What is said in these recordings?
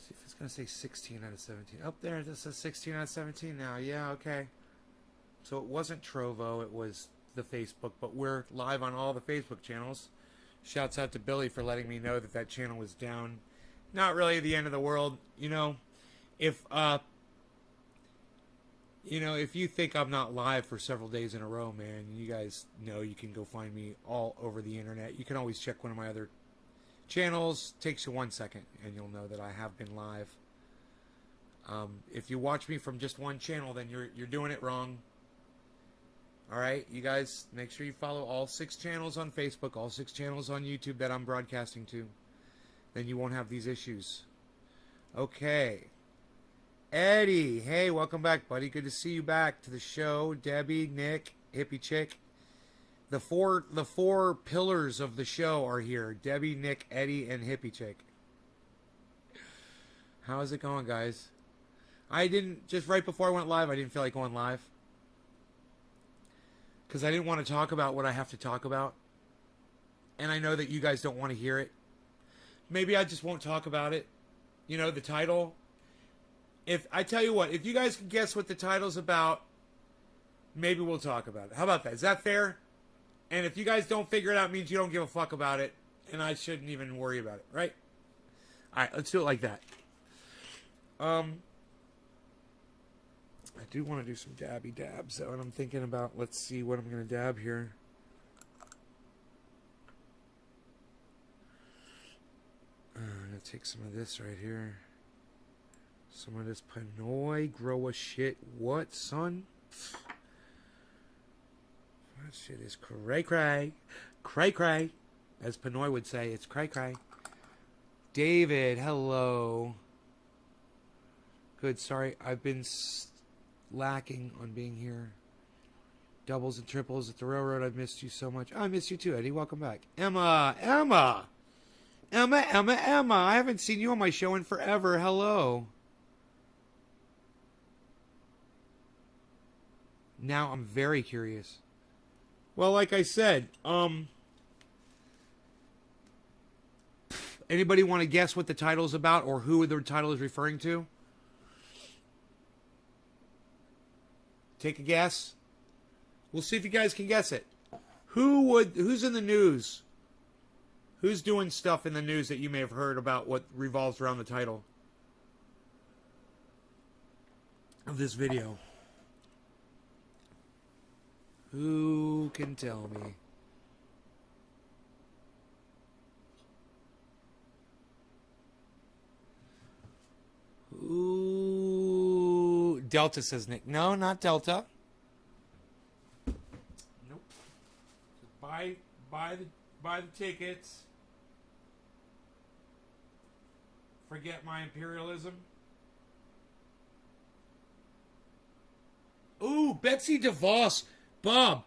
See if it's going to say 16 out of 17. Up there, it says 16 out of 17 now. Yeah, okay. So it wasn't Trovo, it was the Facebook, but we're live on all the Facebook channels. Shouts out to Billy for letting me know that that channel was down. Not really the end of the world. You know, if you think I'm not live for several days in a row, man, you guys know you can go find me all over the internet. You can always check one of my other channels. Takes you 1 second, and you'll know that I have been live. If you watch me from just one channel, then you're doing it wrong. All right, you guys, make sure you follow all 6 channels on Facebook, all 6 channels on YouTube that I'm broadcasting to. Then you won't have these issues. Okay. Eddie, hey, welcome back, buddy. Good to see you back to the show. Debbie, Nick, Hippie Chick. The four pillars of the show are here. Debbie, Nick, Eddie, and Hippie Chick. How's it going, guys? Just right before I went live, I didn't feel like going live. Because I didn't want to talk about what I have to talk about. And I know that you guys don't want to hear it. Maybe I just won't talk about it. You know, the title. If I tell you what, if you guys can guess what the title's about, maybe we'll talk about it. How about that? Is that fair? And if you guys don't figure it out, it means you don't give a fuck about it. And I shouldn't even worry about it, right? Alright, let's do it like that. I do want to do some dabby dabs, though, and I'm thinking about, let's see what I'm going to dab here. I'm going to take some of this right here. Some of this Panoy, grow a shit. What, son? That shit is cray-cray. Cray-cray. As Panoy would say, it's cray-cray. David, hello. Good, sorry, I've been lacking on being here. Doubles and triples at the railroad. I've missed you so much. I missed you too, Eddie. Welcome back. Emma. I haven't seen you on my show in forever. Hello. Now I'm very curious. Well, like I said, anybody want to guess what the title's about or who the title is referring to? Take a guess. We'll see if you guys can guess it. Who's in the news? Who's doing stuff in the news that you may have heard about what revolves around the title of this video? Who can tell me? Ooh, Delta, says Nick. No, not Delta. Nope. Just buy the tickets. Forget my imperialism. Ooh, Betsy DeVos. Bob,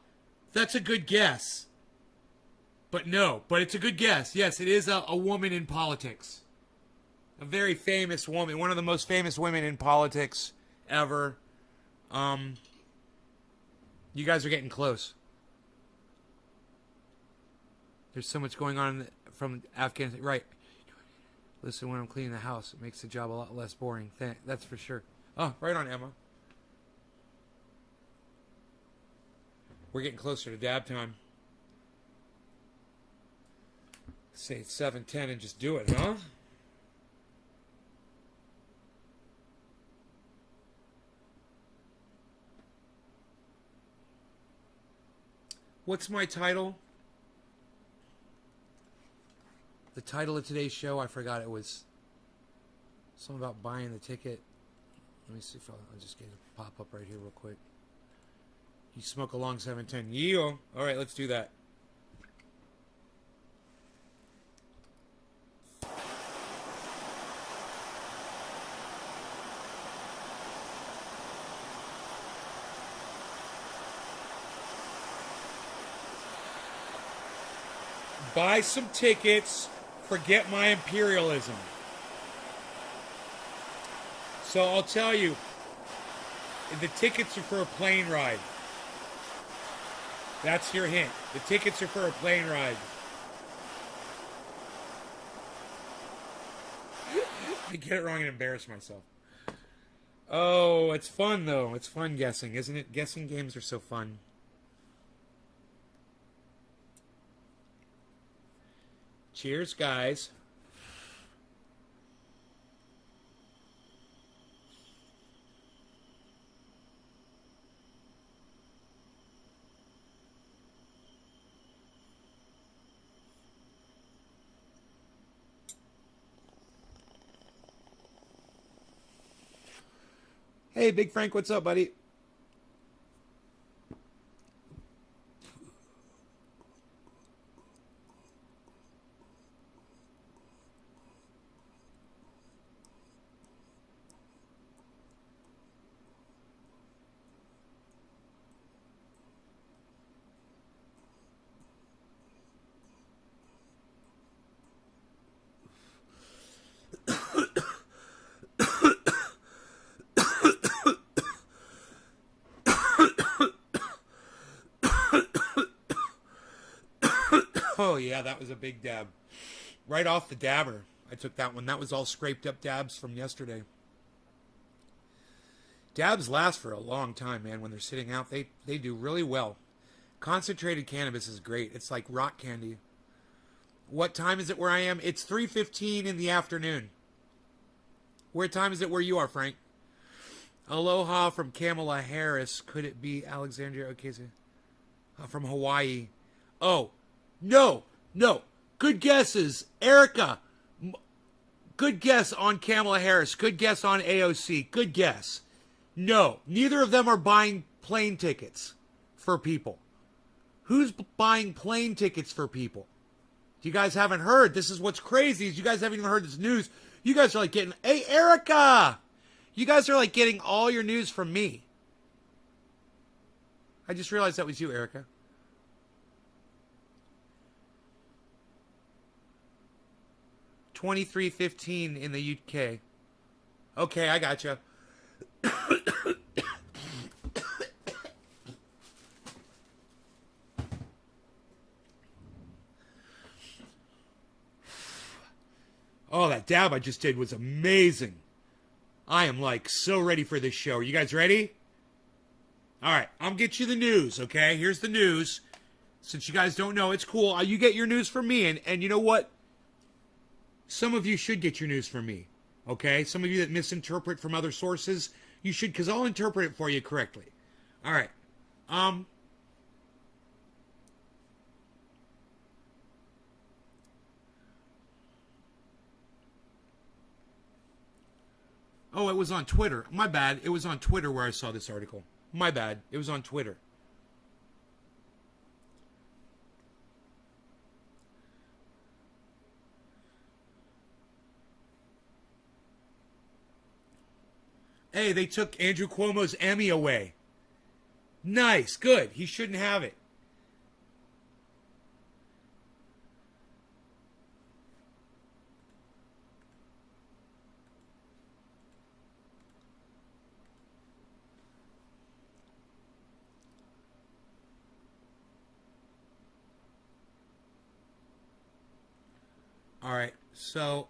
that's a good guess. But no, but it's a good guess. Yes, it is a woman in politics. A very famous woman. One of the most famous women in politics ever. You guys are getting close. There's so much going on from Afghanistan. Right. Listen, when I'm cleaning the house, it makes the job a lot less boring. That's for sure. Oh, right on, Emma. We're getting closer to dab time. Say it's 7:10 and just do it, huh? What's my title? The title of today's show, I forgot it was something about buying the ticket. Let me see if I'll just get it pop up right here real quick. You smoke along 710. Yeah. All right, let's do that. Buy some tickets. Forget my imperialism. So I'll tell you, the tickets are for a plane ride. That's your hint. The tickets are for a plane ride. get it wrong and embarrass myself. Oh, it's fun, though. It's fun guessing, isn't it? Guessing games are so fun. Cheers, guys. Hey, Big Frank, what's up, buddy? Oh, yeah, that was a big dab. Right off the dabber, I took that one. That was all scraped up dabs from yesterday. Dabs last for a long time, man. When they're sitting out, they do really well. Concentrated cannabis is great. It's like rock candy. What time is it where I am? It's 3:15 in the afternoon. What time is it where you are, Frank? Aloha from Kamala Harris. Could it be Alexandria Ocasio? From Hawaii. Oh, no. Good guesses. Erica. Good guess on Kamala Harris. Good guess on AOC. Good guess. No, neither of them are buying plane tickets for people. Who's buying plane tickets for people? You guys haven't heard. This is what's crazy is you guys haven't even heard this news. You guys are like getting, hey, Erica! You guys are like getting all your news from me. I just realized that was you, Erica. $23.15 in the UK. Okay, I gotcha. Oh, that dab I just did was amazing. I am like so ready for this show. Are you guys ready? All right, I'll get you the news, okay? Here's the news. Since you guys don't know, it's cool. You get your news from me, and you know what? Some of you should get your news from me, okay? Some of you that misinterpret from other sources, you should, because I'll interpret it for you correctly. All right. Oh, it was on Twitter. My bad. It was on Twitter where I saw this article. My bad. It was on Twitter. Hey, they took Andrew Cuomo's Emmy away. Nice. Good. He shouldn't have it. All right. So,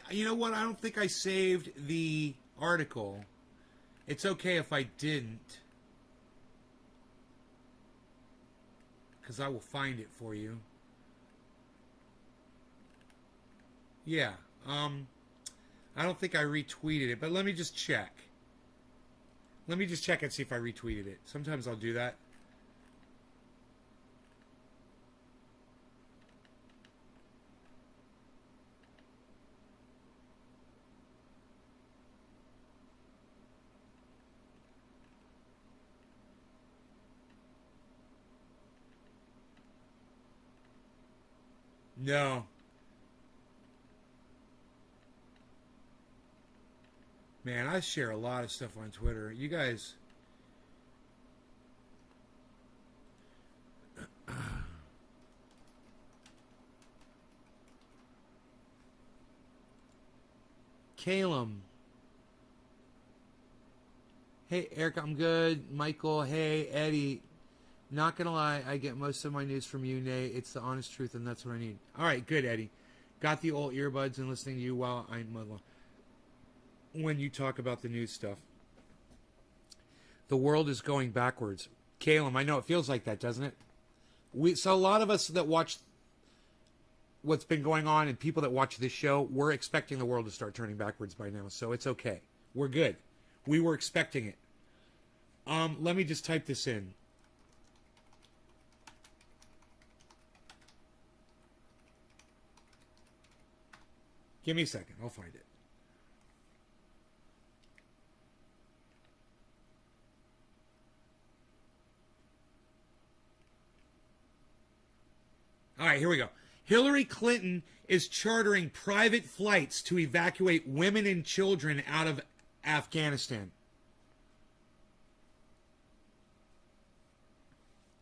you know what? I don't think I saved the article. It's okay if I didn't, because I will find it for you. Yeah. I don't think I retweeted it, but let me just check. Let me just check and see if I retweeted it. Sometimes I'll do that. No. Man, I share a lot of stuff on Twitter. You guys... Calum. Hey, Eric, I'm good. Michael, hey, Eddie. Not gonna lie, I get most of my news from you, Nay. It's the honest truth, and that's what I need. All right, good, Eddie. Got the old earbuds and listening to you while I'm... when you talk about the news stuff. The world is going backwards. Caleb, I know it feels like that, doesn't it? So a lot of us that watch what's been going on and people that watch this show, we're expecting the world to start turning backwards by now. So it's okay. We're good. We were expecting it. Let me just type this in. Give me a second. I'll find it. All right, here we go. Hillary Clinton is chartering private flights to evacuate women and children out of Afghanistan.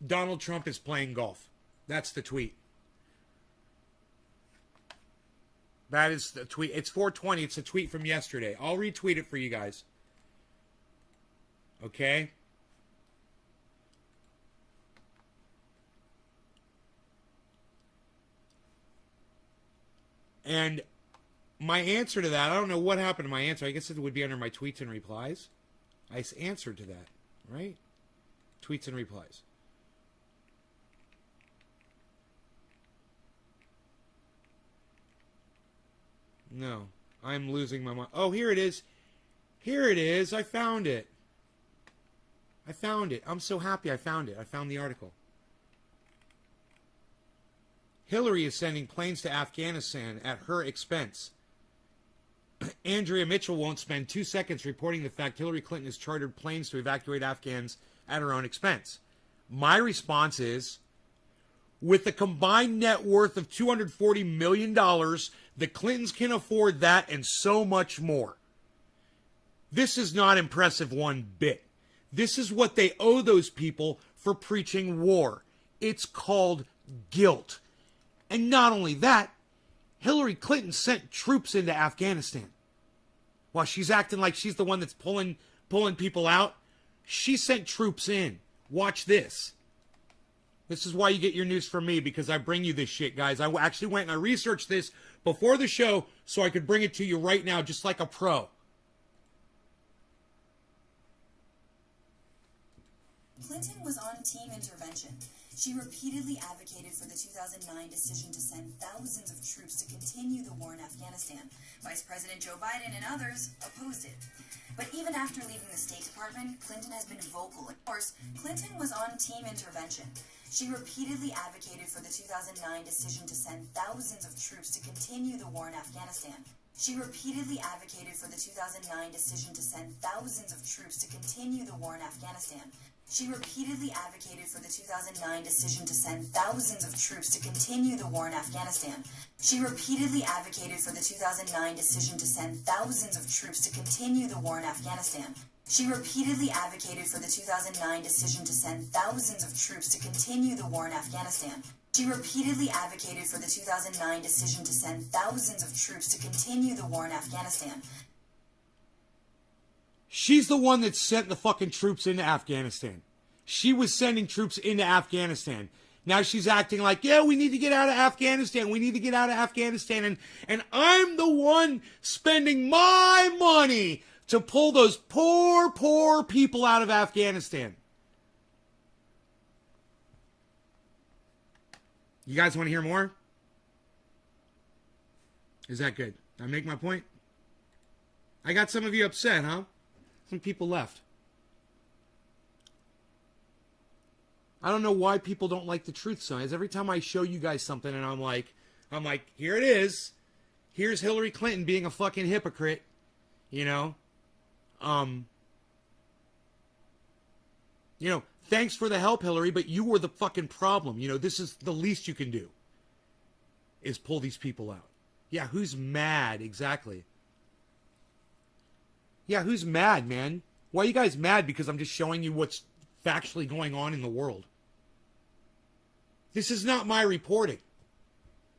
Donald Trump is playing golf. That's the tweet. That is the tweet. It's 4:20. It's a tweet from yesterday. I'll retweet it for you guys. Okay? And my answer to that, I don't know what happened to my answer. I guess it would be under my tweets and replies. I answered to that, right? Tweets and replies. No, I'm losing my mind. Oh, here it is. Here it is. I found it. I found it. I'm so happy I found it. I found the article. Hillary is sending planes to Afghanistan at her expense. Andrea Mitchell won't spend 2 seconds reporting the fact Hillary Clinton has chartered planes to evacuate Afghans at her own expense. My response is, with a combined net worth of $240 million, the Clintons can afford that and so much more. This is not impressive one bit. This is what they owe those people for preaching war. It's called guilt. And not only that, Hillary Clinton sent troops into Afghanistan. While she's acting like she's the one that's pulling people out, she sent troops in. Watch this. This is why you get your news from me, because I bring you this shit, guys. I actually went and I researched this before the show so I could bring it to you right now, just like a pro. Clinton was on team intervention. She repeatedly advocated for the 2009 decision to send thousands of troops to continue the war in Afghanistan. Vice President Joe Biden and others opposed it. But even after leaving the State Department, Clinton has been vocal. Of course, Clinton was on team intervention. She repeatedly advocated for the 2009 decision to send thousands of troops to continue the war in Afghanistan. She repeatedly advocated for the 2009 decision to send thousands of troops to continue the war in Afghanistan. She repeatedly advocated for the 2009 decision to send thousands of troops to continue the war in Afghanistan. She repeatedly advocated for the 2009 decision to send thousands of troops to continue the war in Afghanistan. She repeatedly advocated for the 2009 decision to send thousands of troops to continue the war in Afghanistan. She repeatedly advocated for the 2009 decision to send thousands of troops to continue the war in Afghanistan. She's the one that sent the fucking troops into Afghanistan. She was sending troops into Afghanistan. Now she's acting like, yeah, we need to get out of Afghanistan. We need to get out of Afghanistan. And I'm the one spending my money to pull those poor people out of Afghanistan. You guys want to hear more? Is that good? Did I make my point? I got some of you upset, huh? Some people left. I don't know why people don't like the truth signs. Every time I show you guys something and I'm like, here it is. Here's Hillary Clinton being a fucking hypocrite. You know? Thanks for the help, Hillary, but you were the fucking problem. This is the least you can do. Is pull these people out. Yeah, who's mad? Exactly. Yeah, who's mad, man? Why are you guys mad? Because I'm just showing you what's factually going on in the world. This is not my reporting.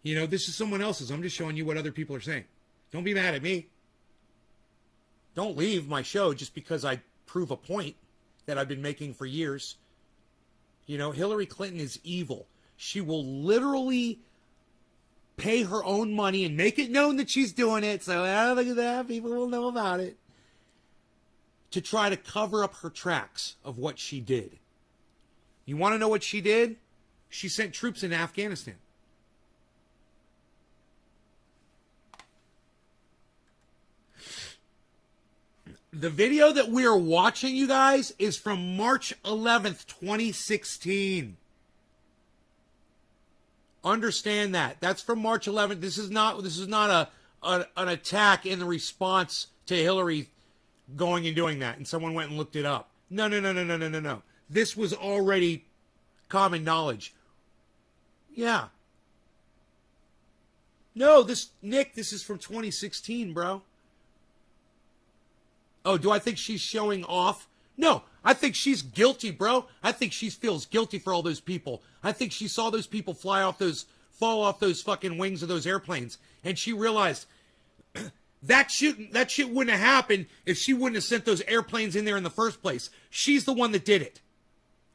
This is someone else's. I'm just showing you what other people are saying. Don't be mad at me. Don't leave my show just because I prove a point that I've been making for years. Hillary Clinton is evil. She will literally pay her own money and make it known that she's doing it. So, look at that. People will know about it. to try to cover up her tracks of what she did. You want to know what she did? She sent troops into Afghanistan. The video that we are watching, you guys, is from March 11th, 2016. Understand that. That's from March 11th. This is not an attack in the response to Hillary going and doing that, and someone went and looked it up. No. This was already common knowledge. Yeah. No, Nick, this is from 2016, bro. Oh, do I think she's showing off? No, I think she's guilty, bro. I think she feels guilty for all those people. I think she saw those people fall off those fucking wings of those airplanes, and she realized that shit wouldn't have happened if she wouldn't have sent those airplanes in there in the first place. She's the one that did it.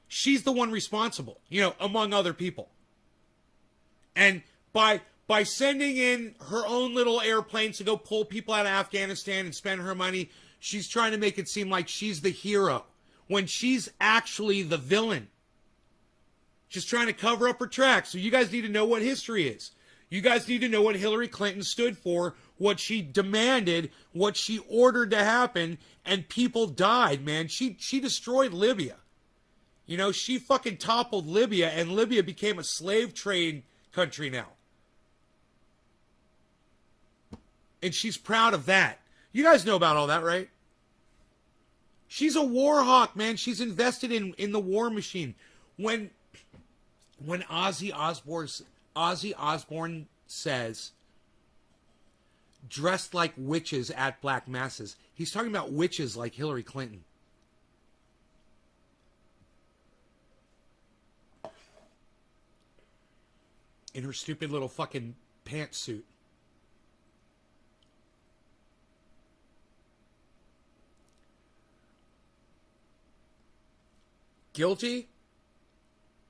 She's the one responsible, among other people. And by sending in her own little airplanes to go pull people out of Afghanistan and spend her money, she's trying to make it seem like she's the hero when she's actually the villain. Just trying to cover up her tracks. So you guys need to know what history is. You guys need to know what Hillary Clinton stood for, what she demanded, what she ordered to happen, and people died, man. She destroyed Libya. She fucking toppled Libya, and Libya became a slave trade country now. And she's proud of that. You guys know about all that, right? She's a war hawk, man. She's invested in the war machine. When Ozzy Osbourne says, dressed like witches at black masses, he's talking about witches like Hillary Clinton. In her stupid little fucking pantsuit. Guilty?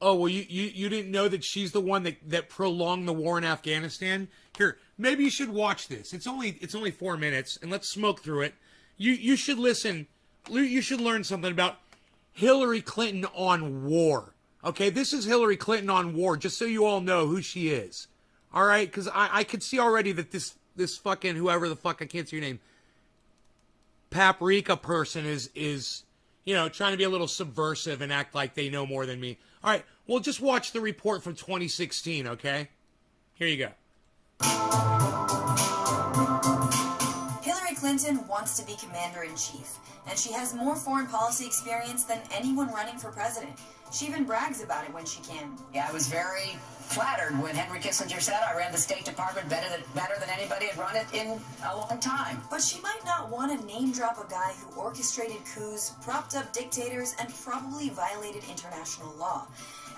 Oh, well, you didn't know that she's the one that prolonged the war in Afghanistan? Here, maybe you should watch this. It's only 4 minutes, and let's smoke through it. You should listen. You should learn something about Hillary Clinton on war. Okay, this is Hillary Clinton on war, just so you all know who she is. All right? Because I could see already that this fucking, whoever the fuck, I can't see your name, paprika person is trying to be a little subversive and act like they know more than me. All right, well, just watch the report from 2016, okay? Here you go. Hillary Clinton wants to be commander-in-chief, and she has more foreign policy experience than anyone running for president. She even brags about it when she can. Yeah, I was very flattered when Henry Kissinger said I ran the State Department better than anybody had run it in a long time. But she might not want to name-drop a guy who orchestrated coups, propped up dictators, and probably violated international law.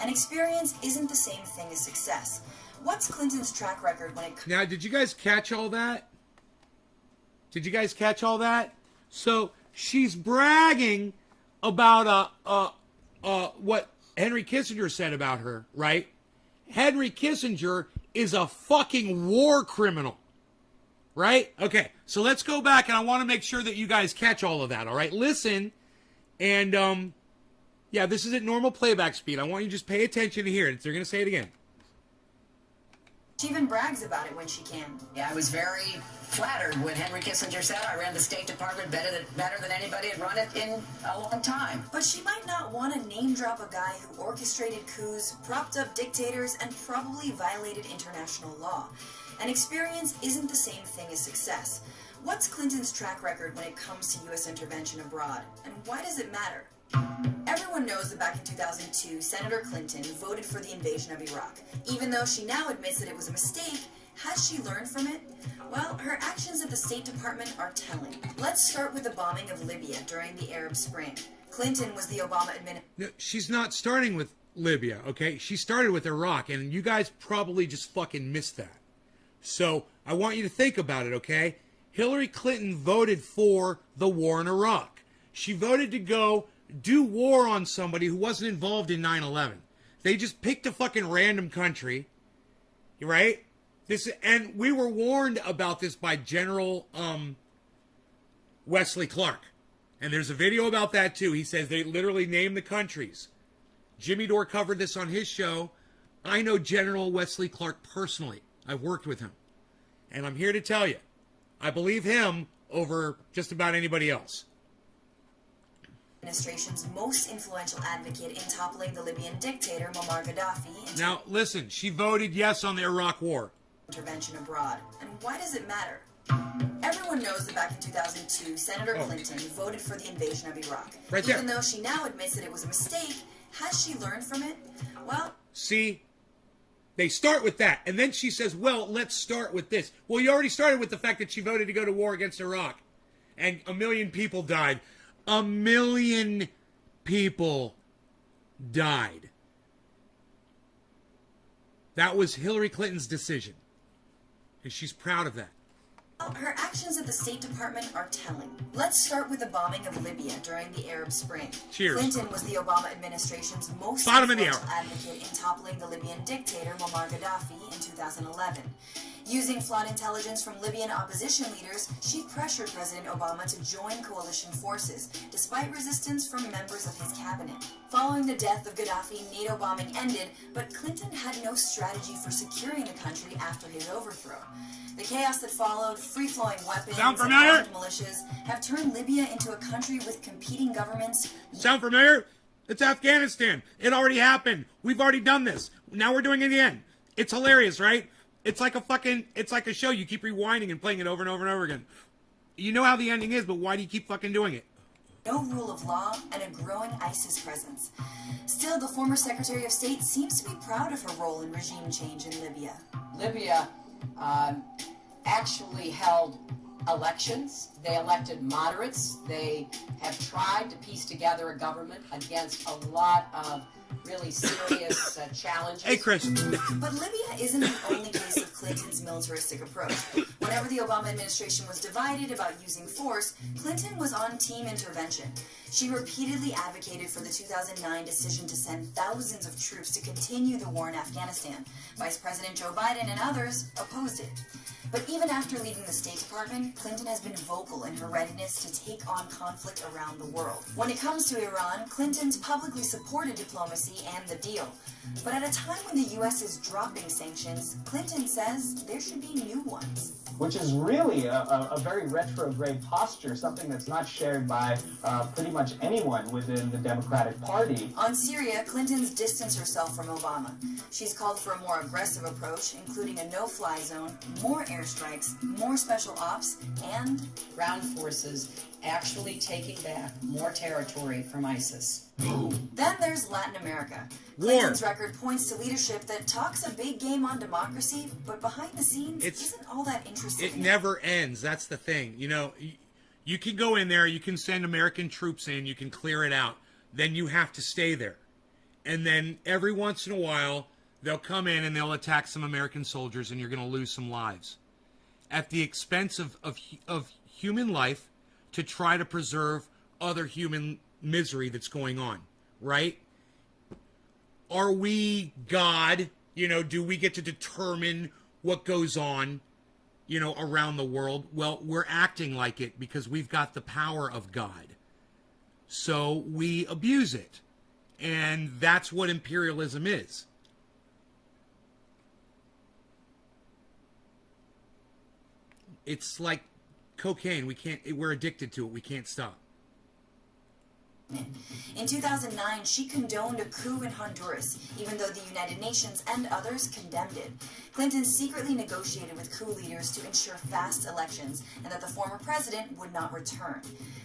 And experience isn't the same thing as success. What's Clinton's track record when it comes... Now, did you guys catch all that? Did you guys catch all that? So, she's bragging about what Henry Kissinger said about her, right? Henry Kissinger is a fucking war criminal, right? Okay, so let's go back, and I want to make sure that you guys catch all of that, all right? Listen, and, yeah, this is at normal playback speed. I want you to just pay attention to hear it. They're going to say it again. She even brags about it when she can. Yeah, I was very flattered when Henry Kissinger said I ran the State Department better than anybody had run it in a long time. But she might not want to name-drop a guy who orchestrated coups, propped up dictators, and probably violated international law. And experience isn't the same thing as success. What's Clinton's track record when it comes to U.S. intervention abroad? And why does it matter? Everyone knows that back in 2002, Senator Clinton voted for the invasion of Iraq. Even though she now admits that it was a mistake, has she learned from it? Well, her actions at the State Department are telling. Let's start with the bombing of Libya during the Arab Spring. Clinton was the Obama administration. No, she's not starting with Libya, okay? She started with Iraq, and you guys probably just fucking missed that. So, I want you to think about it, okay? Hillary Clinton voted for the war in Iraq. She voted to go do war on somebody who wasn't involved in 9/11. They just picked a fucking random country, right? And we were warned about this by General Wesley Clark. And there's a video about that too. He says they literally name the countries. Jimmy Dore covered this on his show. I know General Wesley Clark personally. I've worked with him. And I'm here to tell you, I believe him over just about anybody else. Administration's most influential advocate in toppling the Libyan dictator Muammar Gaddafi. Now, listen, she voted yes on the Iraq War. Intervention abroad. And why does it matter? Everyone knows that back in 2002, Senator Clinton voted for the invasion of Iraq. Right there. Even though she now admits that it was a mistake, has she learned from it? Well, see, they start with that. And then she says, well, let's start with this. Well, you already started with the fact that she voted to go to war against Iraq. And 1 million people died. 1 million people died. That was Hillary Clinton's decision. And she's proud of that. her actions at the State Department are telling. Let's start with the bombing of Libya during the Arab Spring. Cheers. Clinton was the Obama administration's most Bottom of the influential hour. advocate in toppling the Libyan dictator Muammar Gaddafi in 2011. Using flawed intelligence from Libyan opposition leaders, she pressured President Obama to join coalition forces, despite resistance from members of his cabinet. Following the death of Gaddafi, NATO bombing ended, but Clinton had no strategy for securing the country after his overthrow. The chaos that followed, free-flowing weapons Sound and familiar? armed militias have turned Libya into a country with competing governments. Sound familiar? It's Afghanistan. It already happened. We've already done this. Now we're doing it again. It's hilarious, right? It's like a show. You keep rewinding and playing it over and over and over again. You know how the ending is, but why do you keep fucking doing it? No rule of law, and a growing ISIS presence. Still, the former Secretary of State seems to be proud of her role in regime change in Libya. Libya actually held elections. They elected moderates. They have tried to piece together a government against a lot of really serious challenges. Hey, Chris. But Libya isn't the only case of Clinton's militaristic approach. Whenever the Obama administration was divided about using force, Clinton was on team intervention. She repeatedly advocated for the 2009 decision to send thousands of troops to continue the war in Afghanistan. Vice President Joe Biden and others opposed it. But even after leaving the State Department, Clinton has been vocal in her readiness to take on conflict around the world. When it comes to Iran, Clinton's publicly supported diplomacy and the deal. But at a time when the U.S. is dropping sanctions, Clinton says there should be new ones. Which is really a very retrograde posture, something that's not shared by pretty much anyone within the Democratic Party. On Syria, Clinton's distanced herself from Obama. She's called for a more aggressive approach, including a no-fly zone, more airstrikes, more special ops, and Ground forces actually taking back more territory from ISIS. then there's Latin America. War. Clinton's record points to leadership that talks a big game on democracy, but behind the scenes isn't all that interesting. It never ends. That's the thing. You know, you can go in there, you can send American troops in, you can clear it out. Then you have to stay there. And then every once in a while, they'll come in and they'll attack some American soldiers and you're going to lose some lives. At the expense of human life to try to preserve other human misery that's going on, right? Are we God? You know, do we get to determine what goes on, you know, around the world? Well, we're acting like it because we've got the power of God. So we abuse it. And that's what imperialism is. It's like cocaine. We're addicted to it. We can't stop. In 2009, she condoned a coup in Honduras, even though the United Nations and others condemned it. Clinton secretly negotiated with coup leaders to ensure fast elections and that the former president would not return.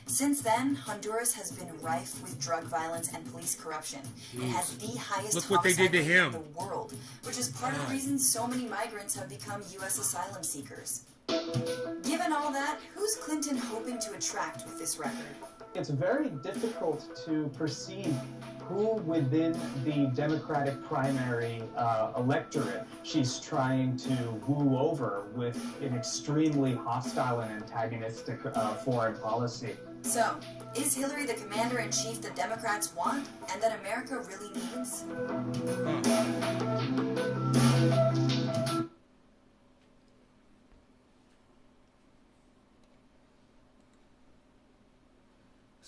Since then, Honduras has been rife with drug violence and police corruption. It has the highest Look what they did to homicide rate him. in the world, which is part of the reason so many migrants have become U.S. asylum seekers. Given all that, who's Clinton hoping to attract with this record? It's very difficult to perceive who within the Democratic primary electorate she's trying to woo over with an extremely hostile and antagonistic foreign policy. So, is Hillary the commander-in-chief the Democrats want and that America really needs?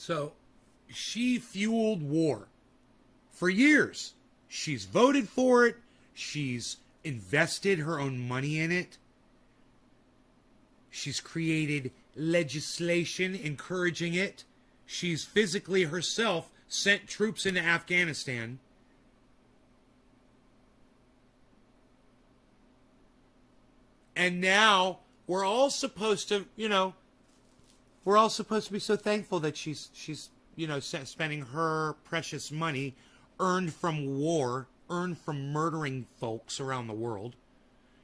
So she fueled war for years. She's voted for it. She's invested her own money in it. She's created legislation encouraging it. She's physically herself sent troops into Afghanistan. And now we're all supposed to, we're all supposed to be so thankful that she's spending her precious money earned from war, earned from murdering folks around the world,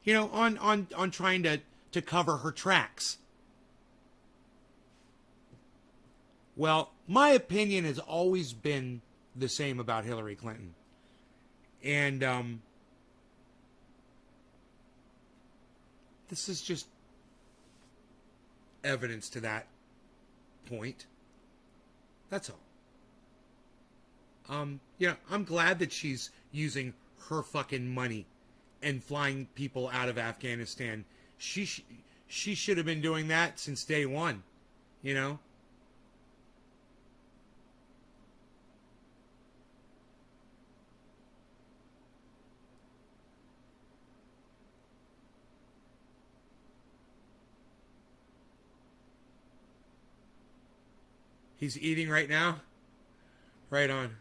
on trying to cover her tracks. Well, my opinion has always been the same about Hillary Clinton. And this is just evidence to that point. That's all. I'm glad that she's using her fucking money and flying people out of Afghanistan. She should have been doing that since day one, He's eating right now? Right on.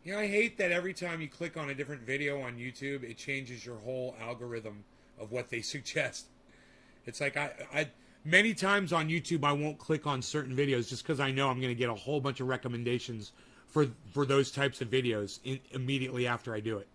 I hate that every time you click on a different video on YouTube, it changes your whole algorithm of what they suggest. It's like I many times on YouTube I won't click on certain videos just because I know I'm going to get a whole bunch of recommendations for those types of videos immediately after I do it.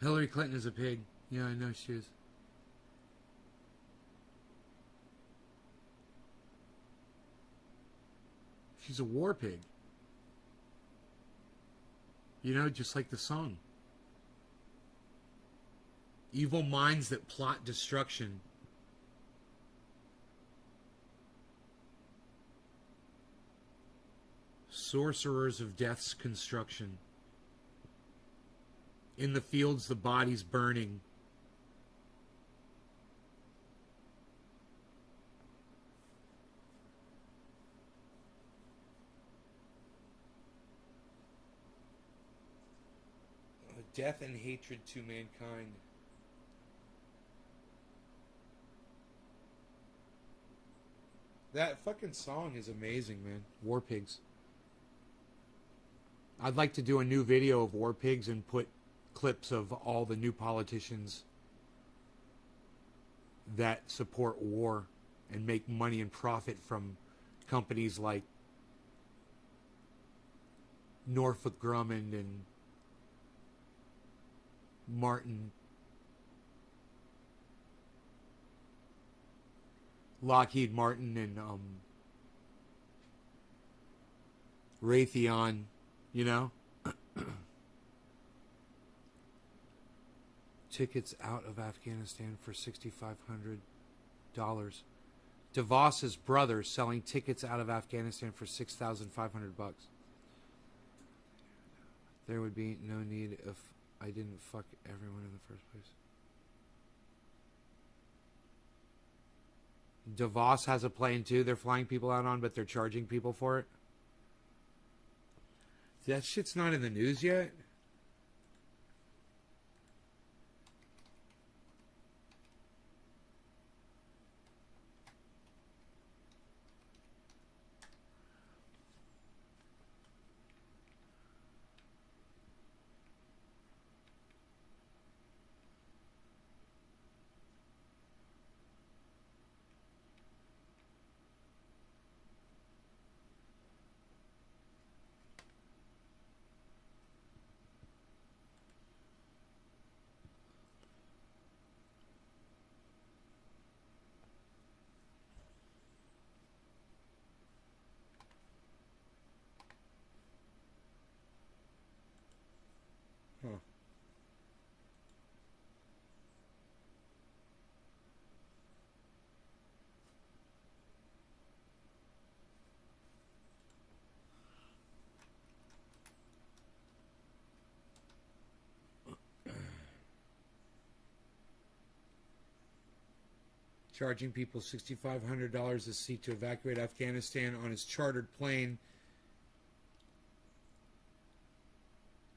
Hillary Clinton is a pig. Yeah, I know she is. She's a war pig. Just like the song. Evil minds that plot destruction. Sorcerers of death's construction. In the fields, the bodies burning. Death and hatred to mankind. That fucking song is amazing, man. War pigs. I'd like to do a new video of war pigs and put clips of all the new politicians that support war and make money and profit from companies like Northrop Grumman and Martin, Lockheed Martin, and Raytheon, Tickets out of Afghanistan for $6,500. DeVos's brother selling tickets out of Afghanistan for $6,500. There would be no need if I didn't fuck everyone in the first place. DeVos has a plane too. They're flying people out on, but they're charging people for it. That shit's not in the news yet. Huh. Charging people $6,500 a seat to evacuate Afghanistan on his chartered plane.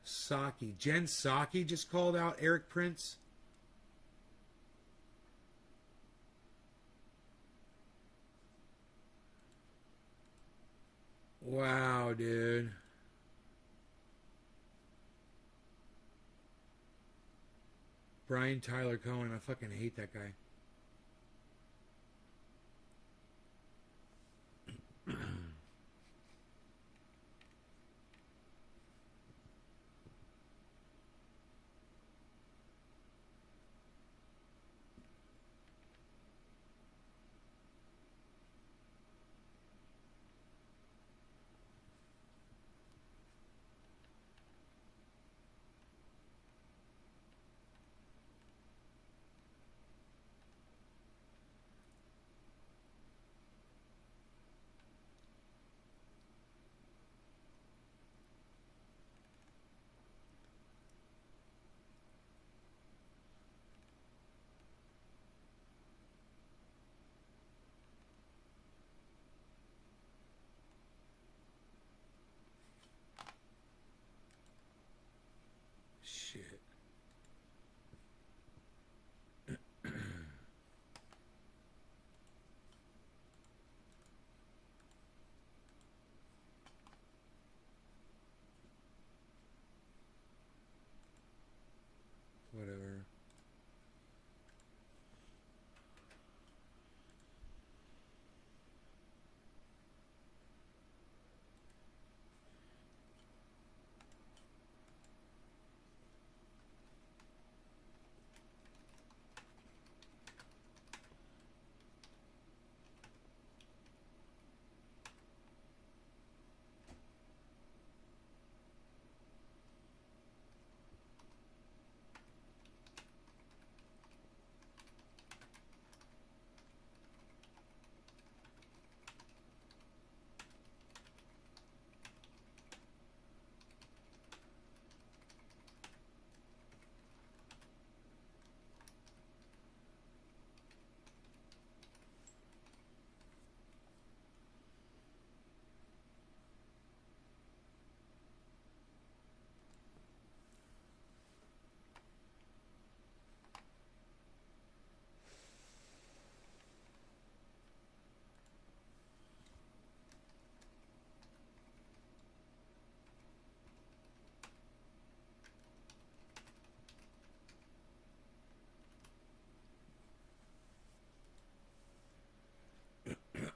Psaki. Jen Psaki just called out Eric Prince. Wow, dude. Brian Tyler Cohen. I fucking hate that guy. Shit. Whatever.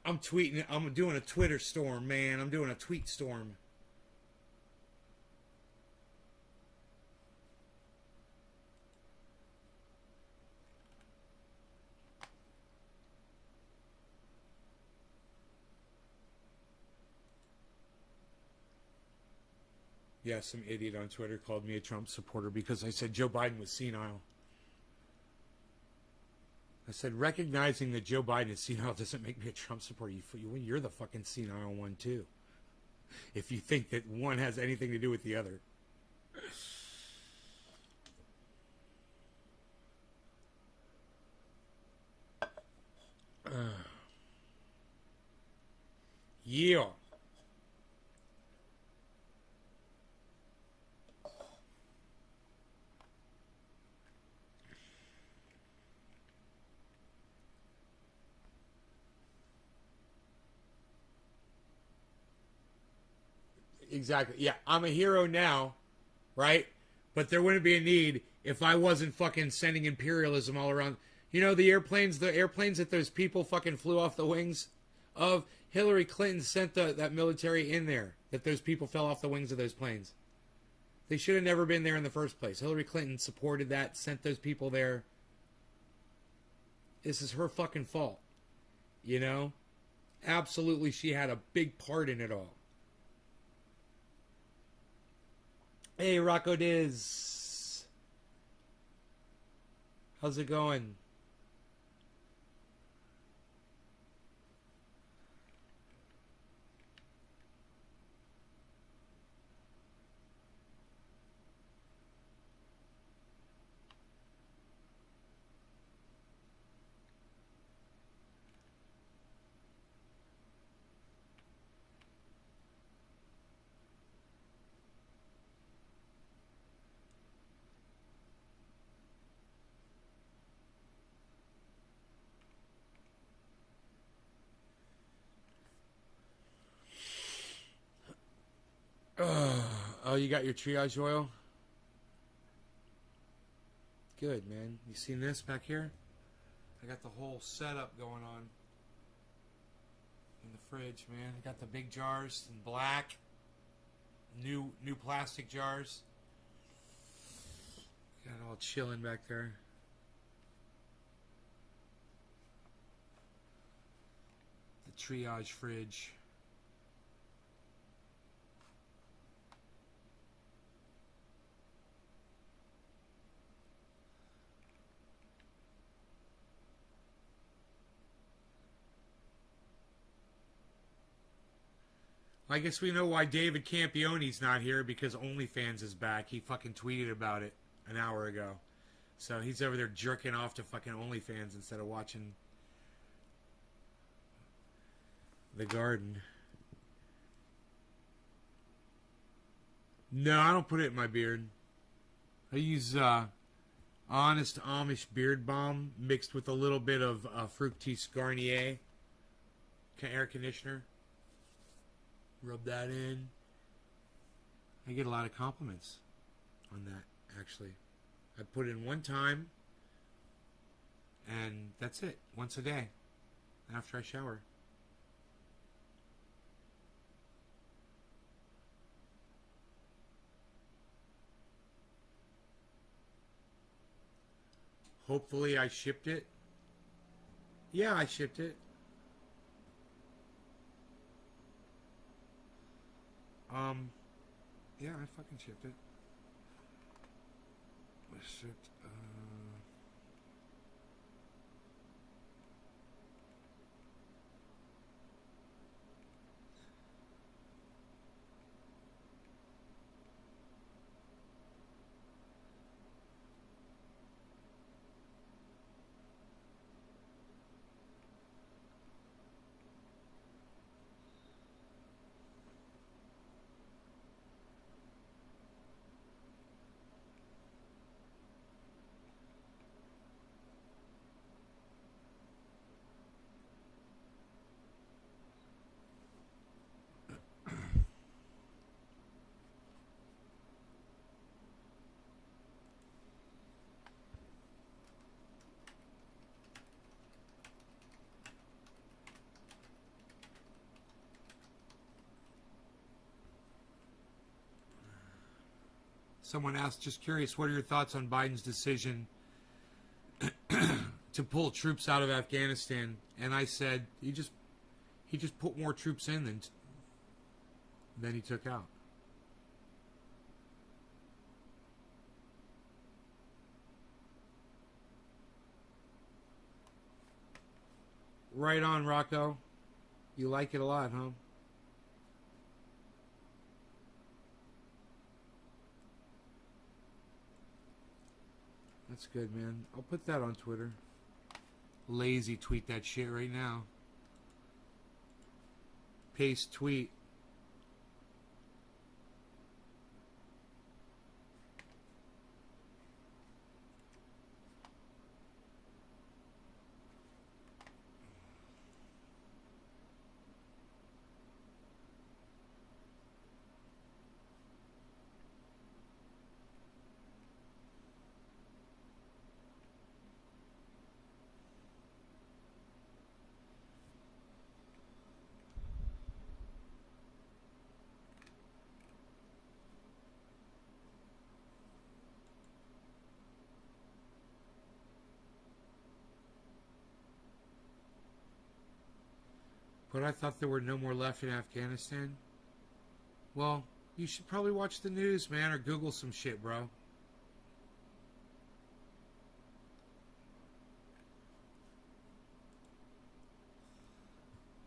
I'm tweeting. I'm doing a Twitter storm, man. I'm doing a tweet storm. Yeah, some idiot on Twitter called me a Trump supporter because I said Joe Biden was senile. I said, recognizing that Joe Biden is senile doesn't make me a Trump supporter. You're the fucking senile one, too. If you think that one has anything to do with the other. Yeah. Exactly. Yeah, I'm a hero now, right? But there wouldn't be a need if I wasn't fucking sending imperialism all around. You know the airplanes that those people fucking flew off the wings of. Hillary Clinton sent that military in there. That those people fell off the wings of those planes. They should have never been there in the first place. Hillary Clinton supported that, sent those people there. This is her fucking fault. You know? Absolutely, she had a big part in it all. Hey, Rocco Diz. How's it going? Oh, you got your triage oil? Good, man. You seen this back here? I got the whole setup going on in the fridge, man. I got the big jars in black, new plastic jars. Got it all chilling back there. The triage fridge. I guess we know why David Campione's not here, because OnlyFans is back. He fucking tweeted about it an hour ago. So he's over there jerking off to fucking OnlyFans instead of watching The Garden. No, I don't put it in my beard. I use Honest Amish Beard Balm mixed with a little bit of Fructis Garnier air conditioner. Rub that in. I get a lot of compliments on that, actually. I put it in one time, and that's it. Once a day, after I shower. Hopefully I shipped it. Yeah, I shipped it. Yeah, I fucking shipped it. I shipped, someone asked, just curious, what are your thoughts on Biden's decision to pull troops out of Afghanistan? And I said, he just put more troops in than he took out. Right on, Rocco. You like it a lot, huh? That's good, man. I'll put that on Twitter. Lazy tweet that shit right now. paste tweet. But I thought there were no more left in Afghanistan. Well, you should probably watch the news, man, or Google some shit, bro.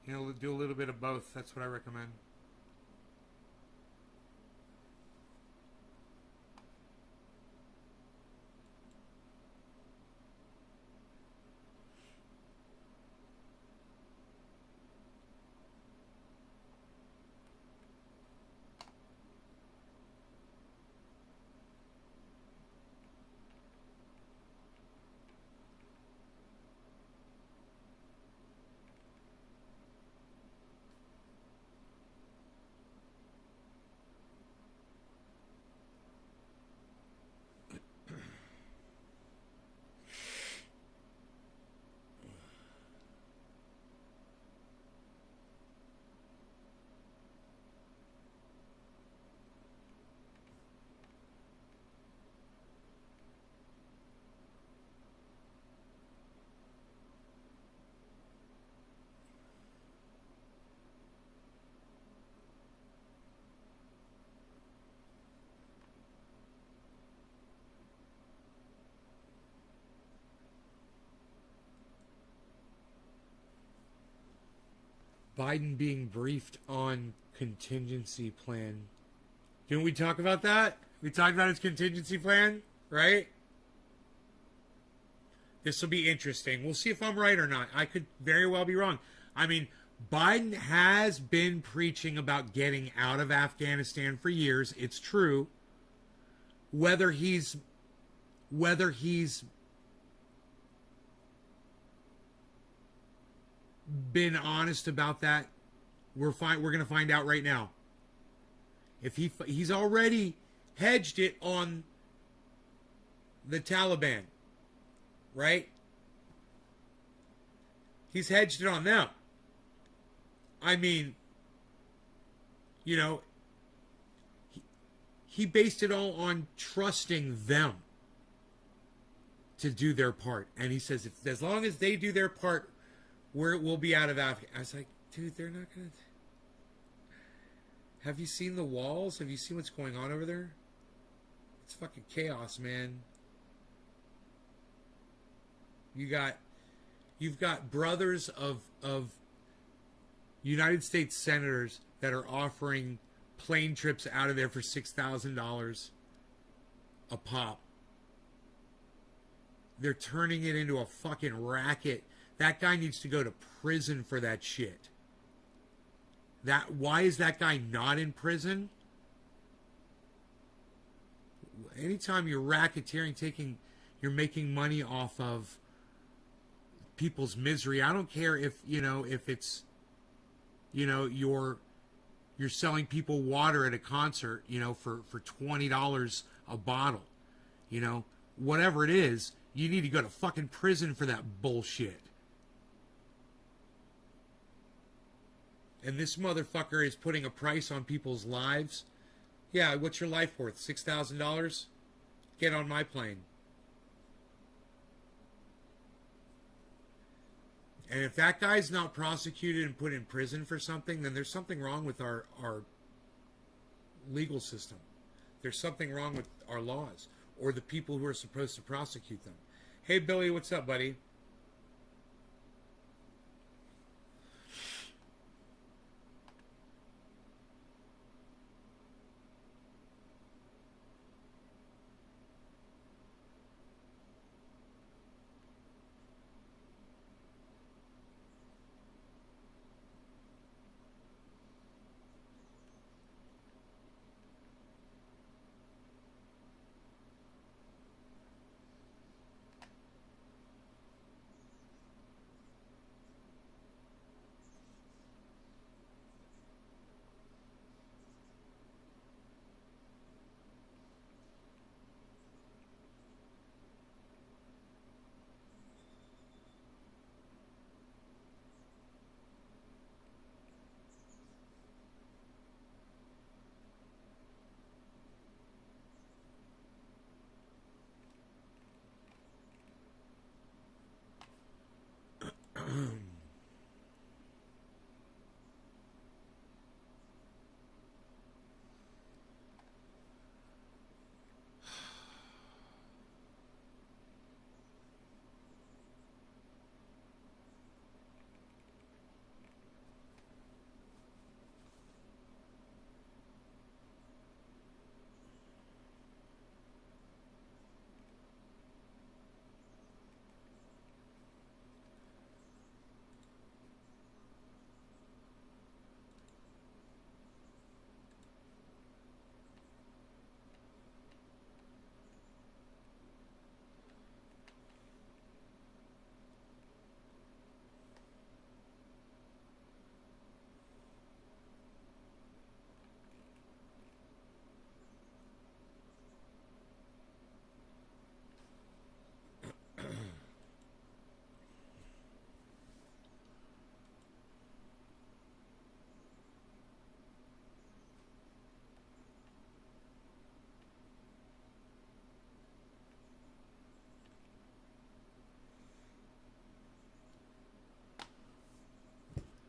You know, do a little bit of both. That's what I recommend. Biden being briefed on contingency plan. Didn't we talk about that? We talked about his contingency plan, right? This will be interesting. We'll see if I'm right or not. I could very well be wrong. I mean, Biden has been preaching about getting out of Afghanistan for years. It's true. Whether he's been honest about that, we're going to find out right now. If he's already hedged it on the Taliban, right? He's hedged it on them. I mean, you know, he based it all on trusting them to do their part. And he says, if, as long as they do their part, we'll be out of Afghanistan. I was like, dude, they're not going to... Have you seen the walls? Have you seen what's going on over there? It's fucking chaos, man. You've got brothers of United States senators that are offering plane trips out of there for $6,000 a pop. They're turning it into a fucking racket. That guy needs to go to prison for that shit. Why is that guy not in prison? Anytime you're racketeering, you're making money off of people's misery. I don't care if it's, you're selling people water at a concert, for $20 a bottle, whatever it is, you need to go to fucking prison for that bullshit. And this motherfucker is putting a price on people's lives. Yeah, what's your life worth? $6,000? Get on my plane. And if that guy's not prosecuted and put in prison for something, then there's something wrong with our legal system. There's something wrong with our laws or the people who are supposed to prosecute them. Hey, Billy, what's up, buddy?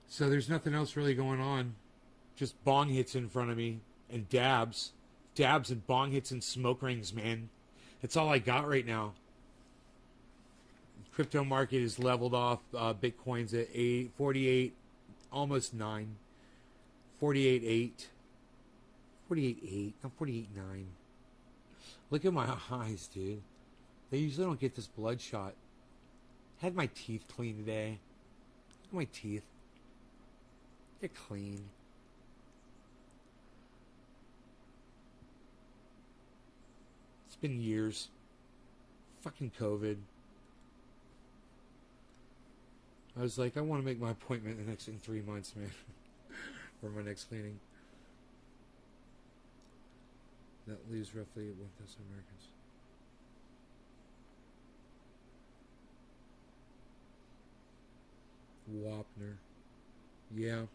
So there's nothing else really going on. Just bong hits in front of me and dabs. Dabs and bong hits and smoke rings, man. That's all I got right now. Crypto market is leveled off. Bitcoin's at 48, almost 9. 48.8. 48.8. I'm 48.9. Look at my eyes, dude. They usually don't get this bloodshot. Had my teeth cleaned today. Look at my teeth. They're clean. It's been years. Fucking COVID. I was like, I want to make my appointment in 3 months, man. For my next cleaning. That leaves roughly 1,000 Americans. Wapner. Yeah.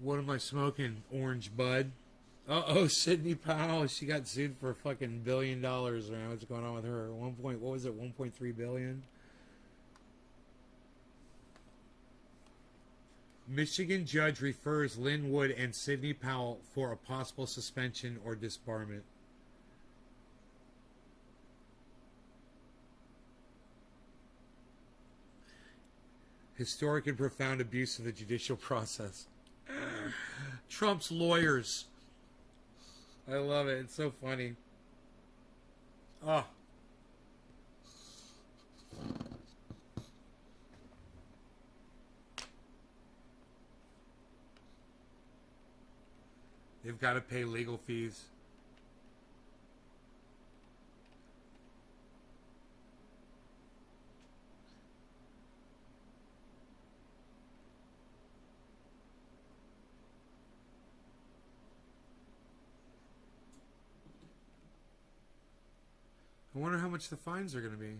What am I smoking? Orange bud. Uh-oh, Sidney Powell. She got sued for fucking $1 billion. Right? What's going on with her? What was it? 1.3 billion? Michigan judge refers Lynn Wood and Sidney Powell for a possible suspension or disbarment. Historic and profound abuse of the judicial process. Trump's lawyers. I love it. It's so funny. Oh. They've got to pay legal fees. I wonder how much the fines are going to be.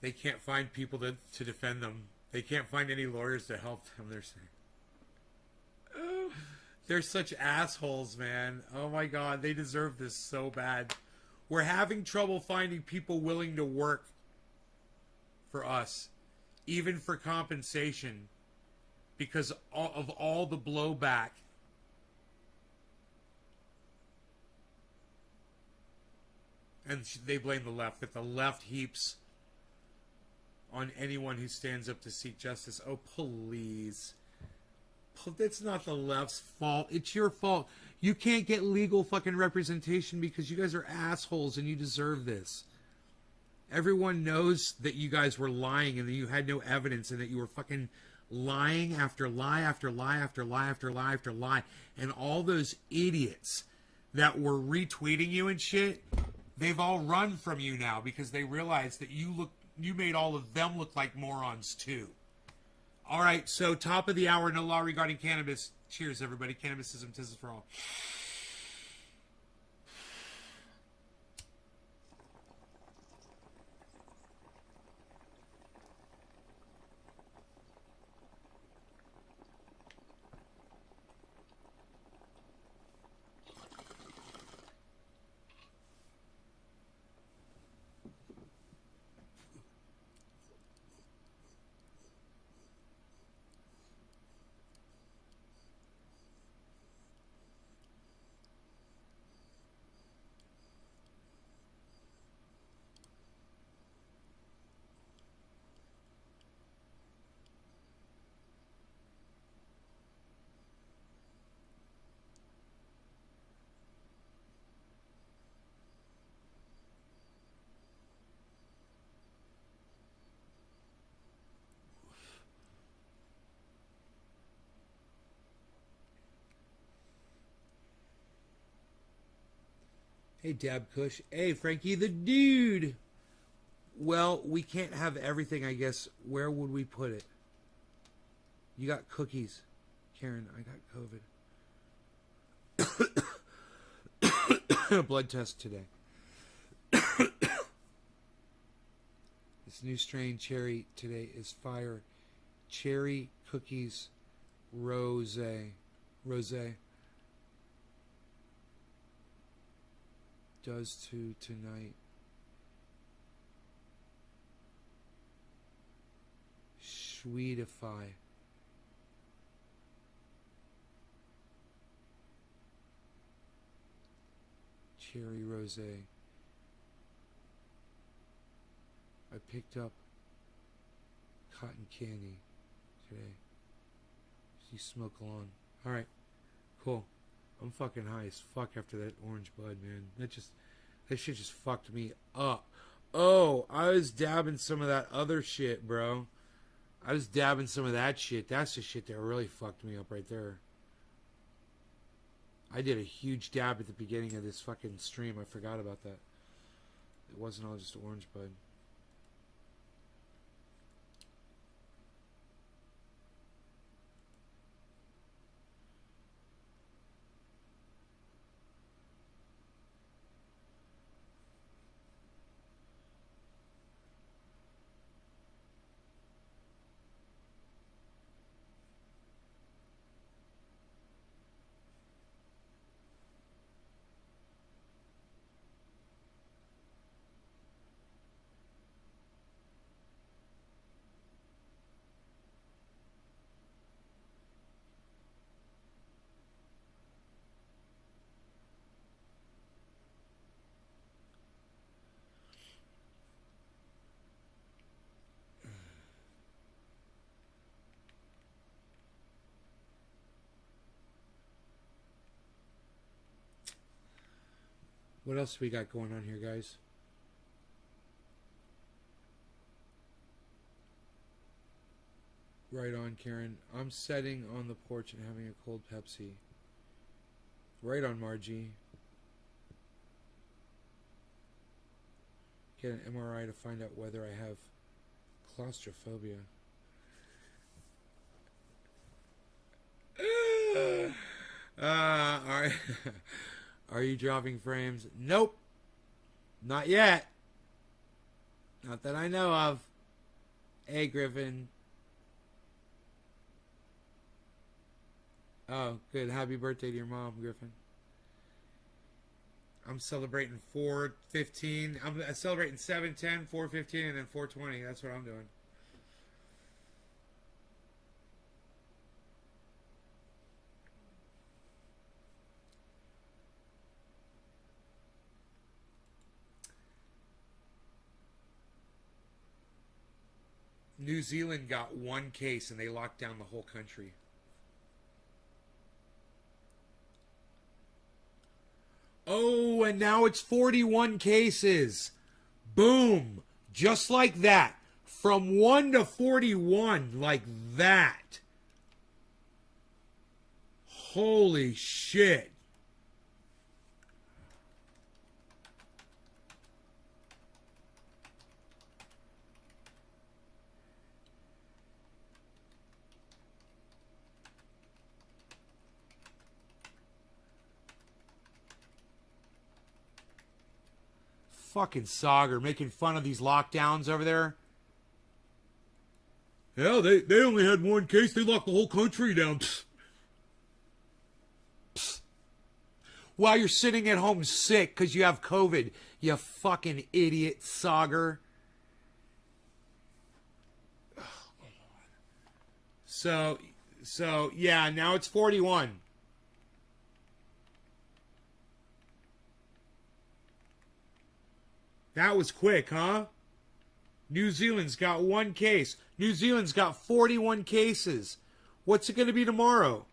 They can't find people to defend them. They can't find any lawyers to help them, they're saying. Oh, they're such assholes, man. Oh my God, they deserve this so bad. We're having trouble finding people willing to work for us, even for compensation, because of all the blowback. And they blame the left, that the left heaps on anyone who stands up to seek justice. Oh, please. It's not the left's fault. It's your fault. You can't get legal fucking representation because you guys are assholes and you deserve this. Everyone knows that you guys were lying and that you had no evidence and that you were fucking lying after lie after lie after lie after lie after lie. And all those idiots that were retweeting you and shit, they've all run from you now because they realize that you made all of them look like morons too. All right, so top of the hour, no law regarding cannabis. Cheers, everybody. Cannabism, tis for all. Hey, Dab Kush. Hey, Frankie the Dude. Well, we can't have everything, I guess. Where would we put it? You got cookies. Karen, I got COVID. Blood test today. This new strain cherry today is fire. Cherry cookies rose. Does to tonight. Sweetify. Cherry rose. I picked up cotton candy today. You smoke along. Alright. Cool. I'm fucking high as fuck after that orange bud, man. That shit just fucked me up. Oh, I was dabbing some of that other shit, bro. I was dabbing some of that shit. That's the shit that really fucked me up right there. I did a huge dab at the beginning of this fucking stream. I forgot about that. It wasn't all just orange bud. What else we got going on here, guys? Right on, Karen. I'm sitting on the porch and having a cold Pepsi. Right on, Margie. Get an MRI to find out whether I have claustrophobia. All right. Are you dropping frames? Nope. Not yet. Not that I know of. Hey, Griffin. Oh, good. Happy birthday to your mom, Griffin. I'm celebrating 4:15. I'm celebrating 7:10, 4:15, and then 4:20. That's what I'm doing. New Zealand got one case and they locked down the whole country. Oh, and now it's 41 cases. Boom. Just like that. From 1 to 41. Like that. Holy shit. Fucking Sauger making fun of these lockdowns over there. Yeah, they only had one case. They locked the whole country down. Psst. Psst. While you're sitting at home sick because you have COVID, you fucking idiot, Sauger. So yeah, now it's 41. That was quick, huh? New Zealand's got one case. New Zealand's got 41 cases. What's it going to be tomorrow?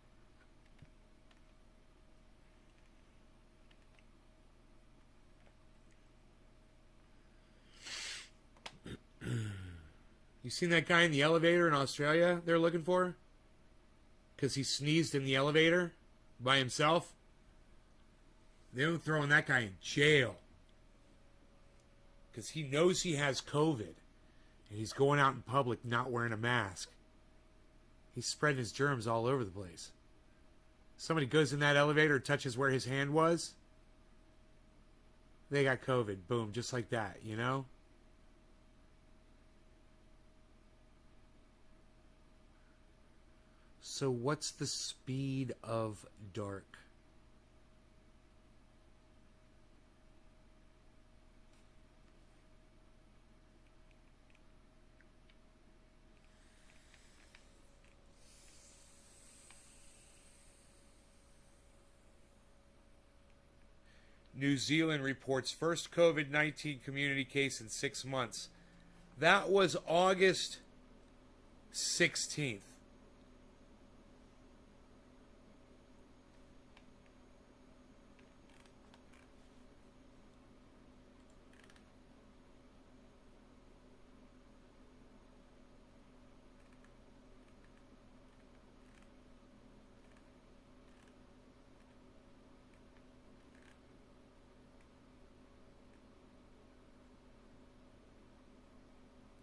You seen that guy in the elevator in Australia they're looking for? Because he sneezed in the elevator by himself? They're throwing that guy in jail. Because he knows he has COVID. And he's going out in public not wearing a mask. He's spreading his germs all over the place. Somebody goes in that elevator, touches where his hand was. They got COVID. Boom, just like that, you know? So what's the speed of dark? New Zealand reports first COVID-19 community case in 6 months. That was August 16th.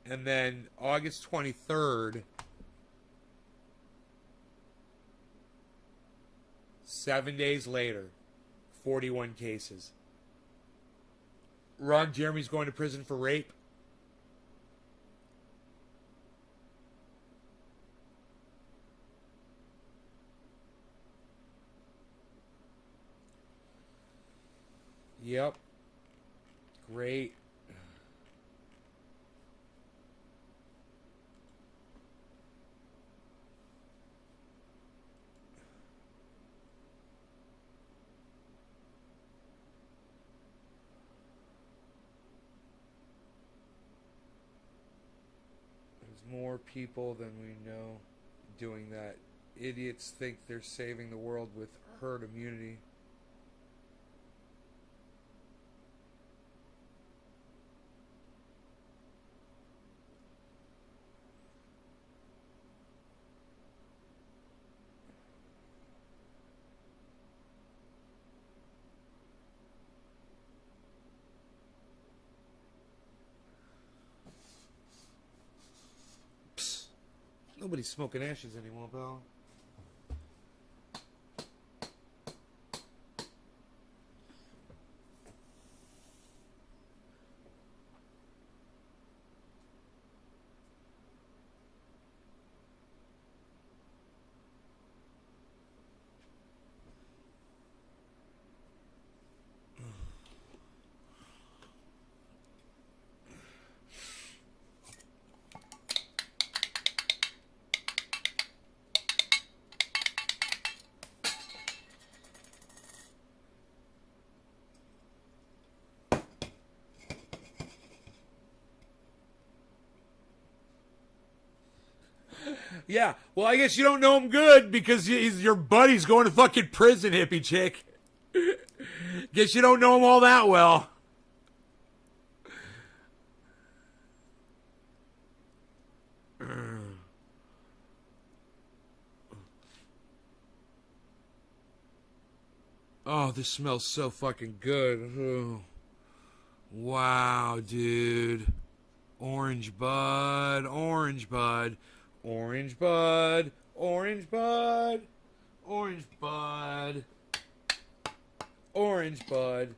And then August 23rd, 7 days later, 41 cases. Ron Jeremy's going to prison for rape. Yep. Great. More people than we know doing that. Idiots think they're saving the world with herd immunity. Nobody's smoking ashes anymore, pal. Yeah, well, I guess you don't know him good because he's your buddy's going to fucking prison, hippie chick. Guess you don't know him all that well. Oh, this smells so fucking good. Oh. Wow, dude. Orange bud, orange bud. Orange bud, orange bud, orange bud, orange bud.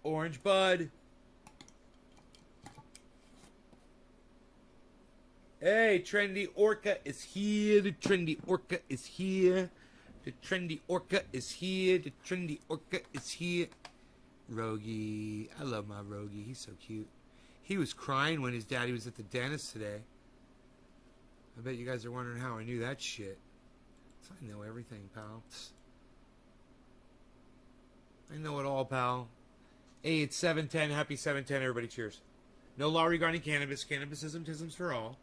Orange bud. Hey, Trendy Orca is here. The Trendy Orca is here. The Trendy Orca is here. The Trendy Orca is here. Rogie. I love my Rogie. He's so cute. He was crying when his daddy was at the dentist today. I bet you guys are wondering how I knew that shit. I know everything, pal. I know it all, pal. Hey, it's 7:10. Happy 7:10, everybody. Cheers. No law regarding cannabis. Cannabisism, tisms for all.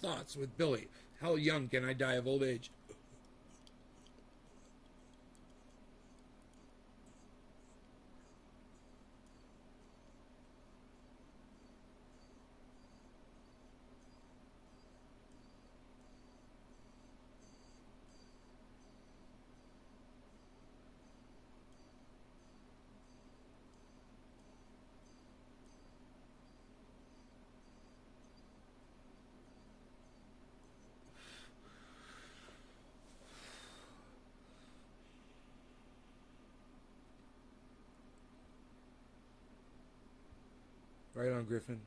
Thoughts with Billy. How young can I die of old age? Right on, Griffin.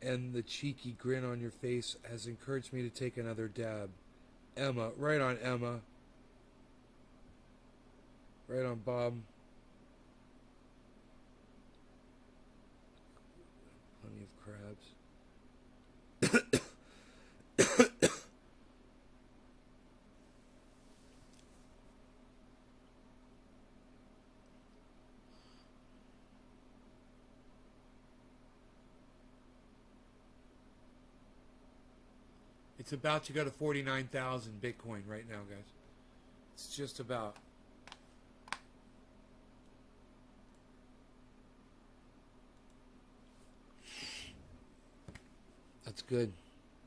And the cheeky grin on your face has encouraged me to take another dab. Emma. Right on, Emma. Right on, Bob. Plenty of crabs. It's about to go to 49,000 Bitcoin right now, guys. It's just about. That's good.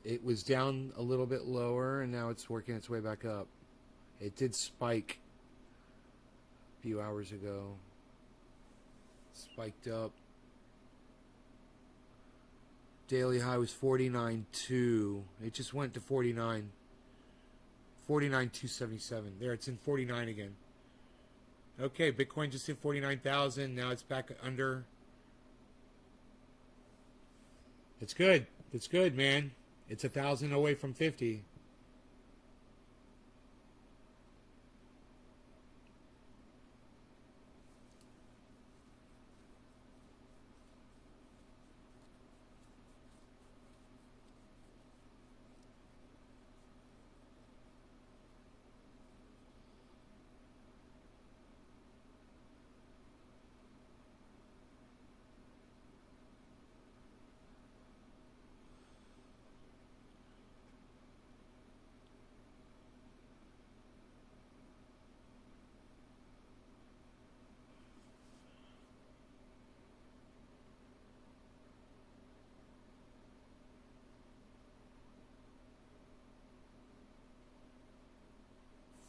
It was down a little bit lower, and now it's working its way back up. It did spike a few hours ago. Spiked up. Daily high was 49.2. It just went to 49. 49,277. There, it's in 49 again. Okay, Bitcoin just hit 49,000. Now it's back under. It's good. It's good, man. It's 1,000 away from 50.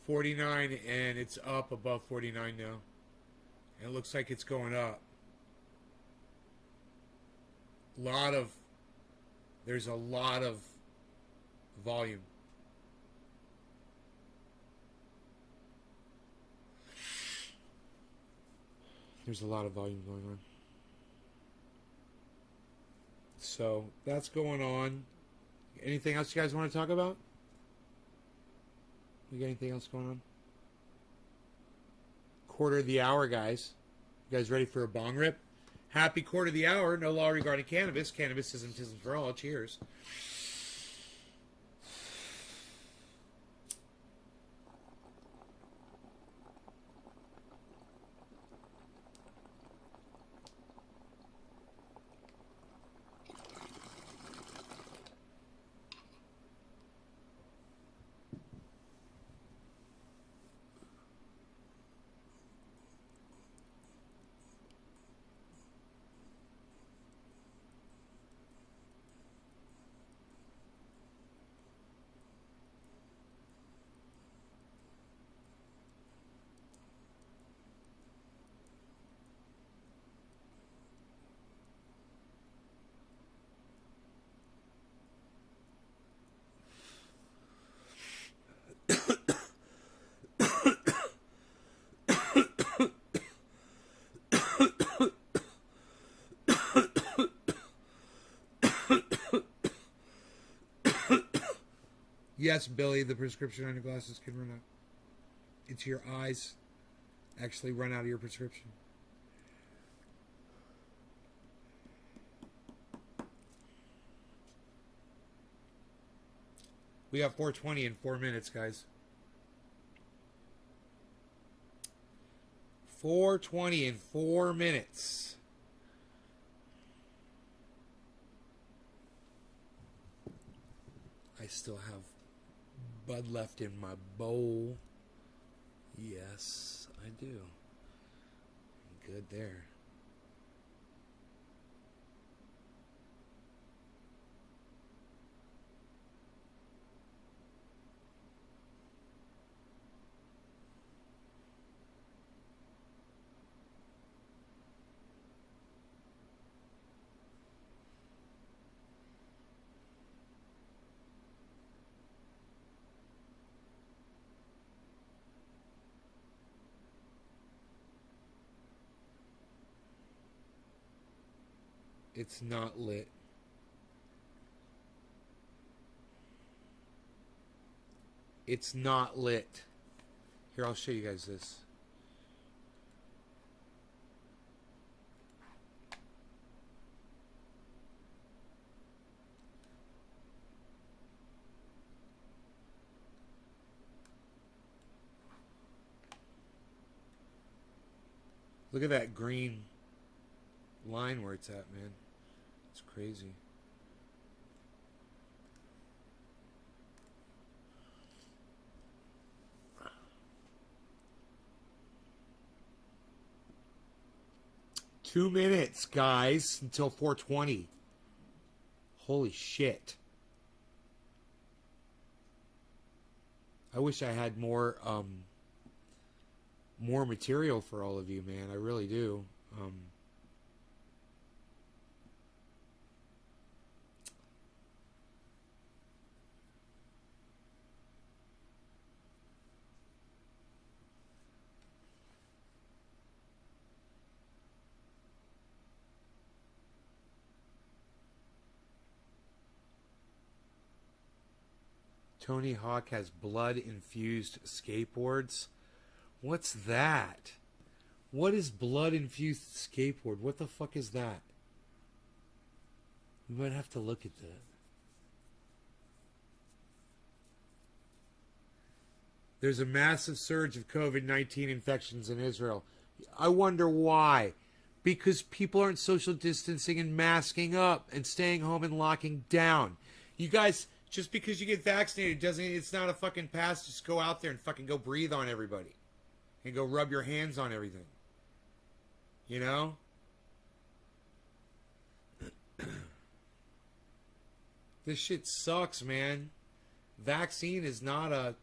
$49, and it's up above 49 now. And it looks like it's going up. There's a lot of volume. There's a lot of volume going on. So that's going on. Anything else you guys want to talk about? We got anything else going on? Quarter of the hour, guys. You guys ready for a bong rip? Happy quarter of the hour. No law regarding cannabis. Cannabisism, tism for all. Cheers. Yes, Billy, the prescription on your glasses can run out. It's your eyes actually run out of your prescription. We got 4:20 in 4 minutes, guys. 4:20 in 4 minutes. I still have Bud left in my bowl. Yes, I do. Good there. It's not lit. It's not lit. Here, I'll show you guys this. Look at that green line where it's at, man. It's crazy. Two minutes, guys, until 4:20. Holy shit. I wish I had more material for all of you, man. I really do. Tony Hawk has blood-infused skateboards. What's that? What is blood-infused skateboard? What the fuck is that? We might have to look at that. There's a massive surge of COVID-19 infections in Israel. I wonder why. Because people aren't social distancing and masking up and staying home and locking down. You guys, just because you get vaccinated doesn't, it's not a fucking pass. Just go out there and fucking go breathe on everybody. And go rub your hands on everything. You know? This shit sucks, man. Vaccine is not a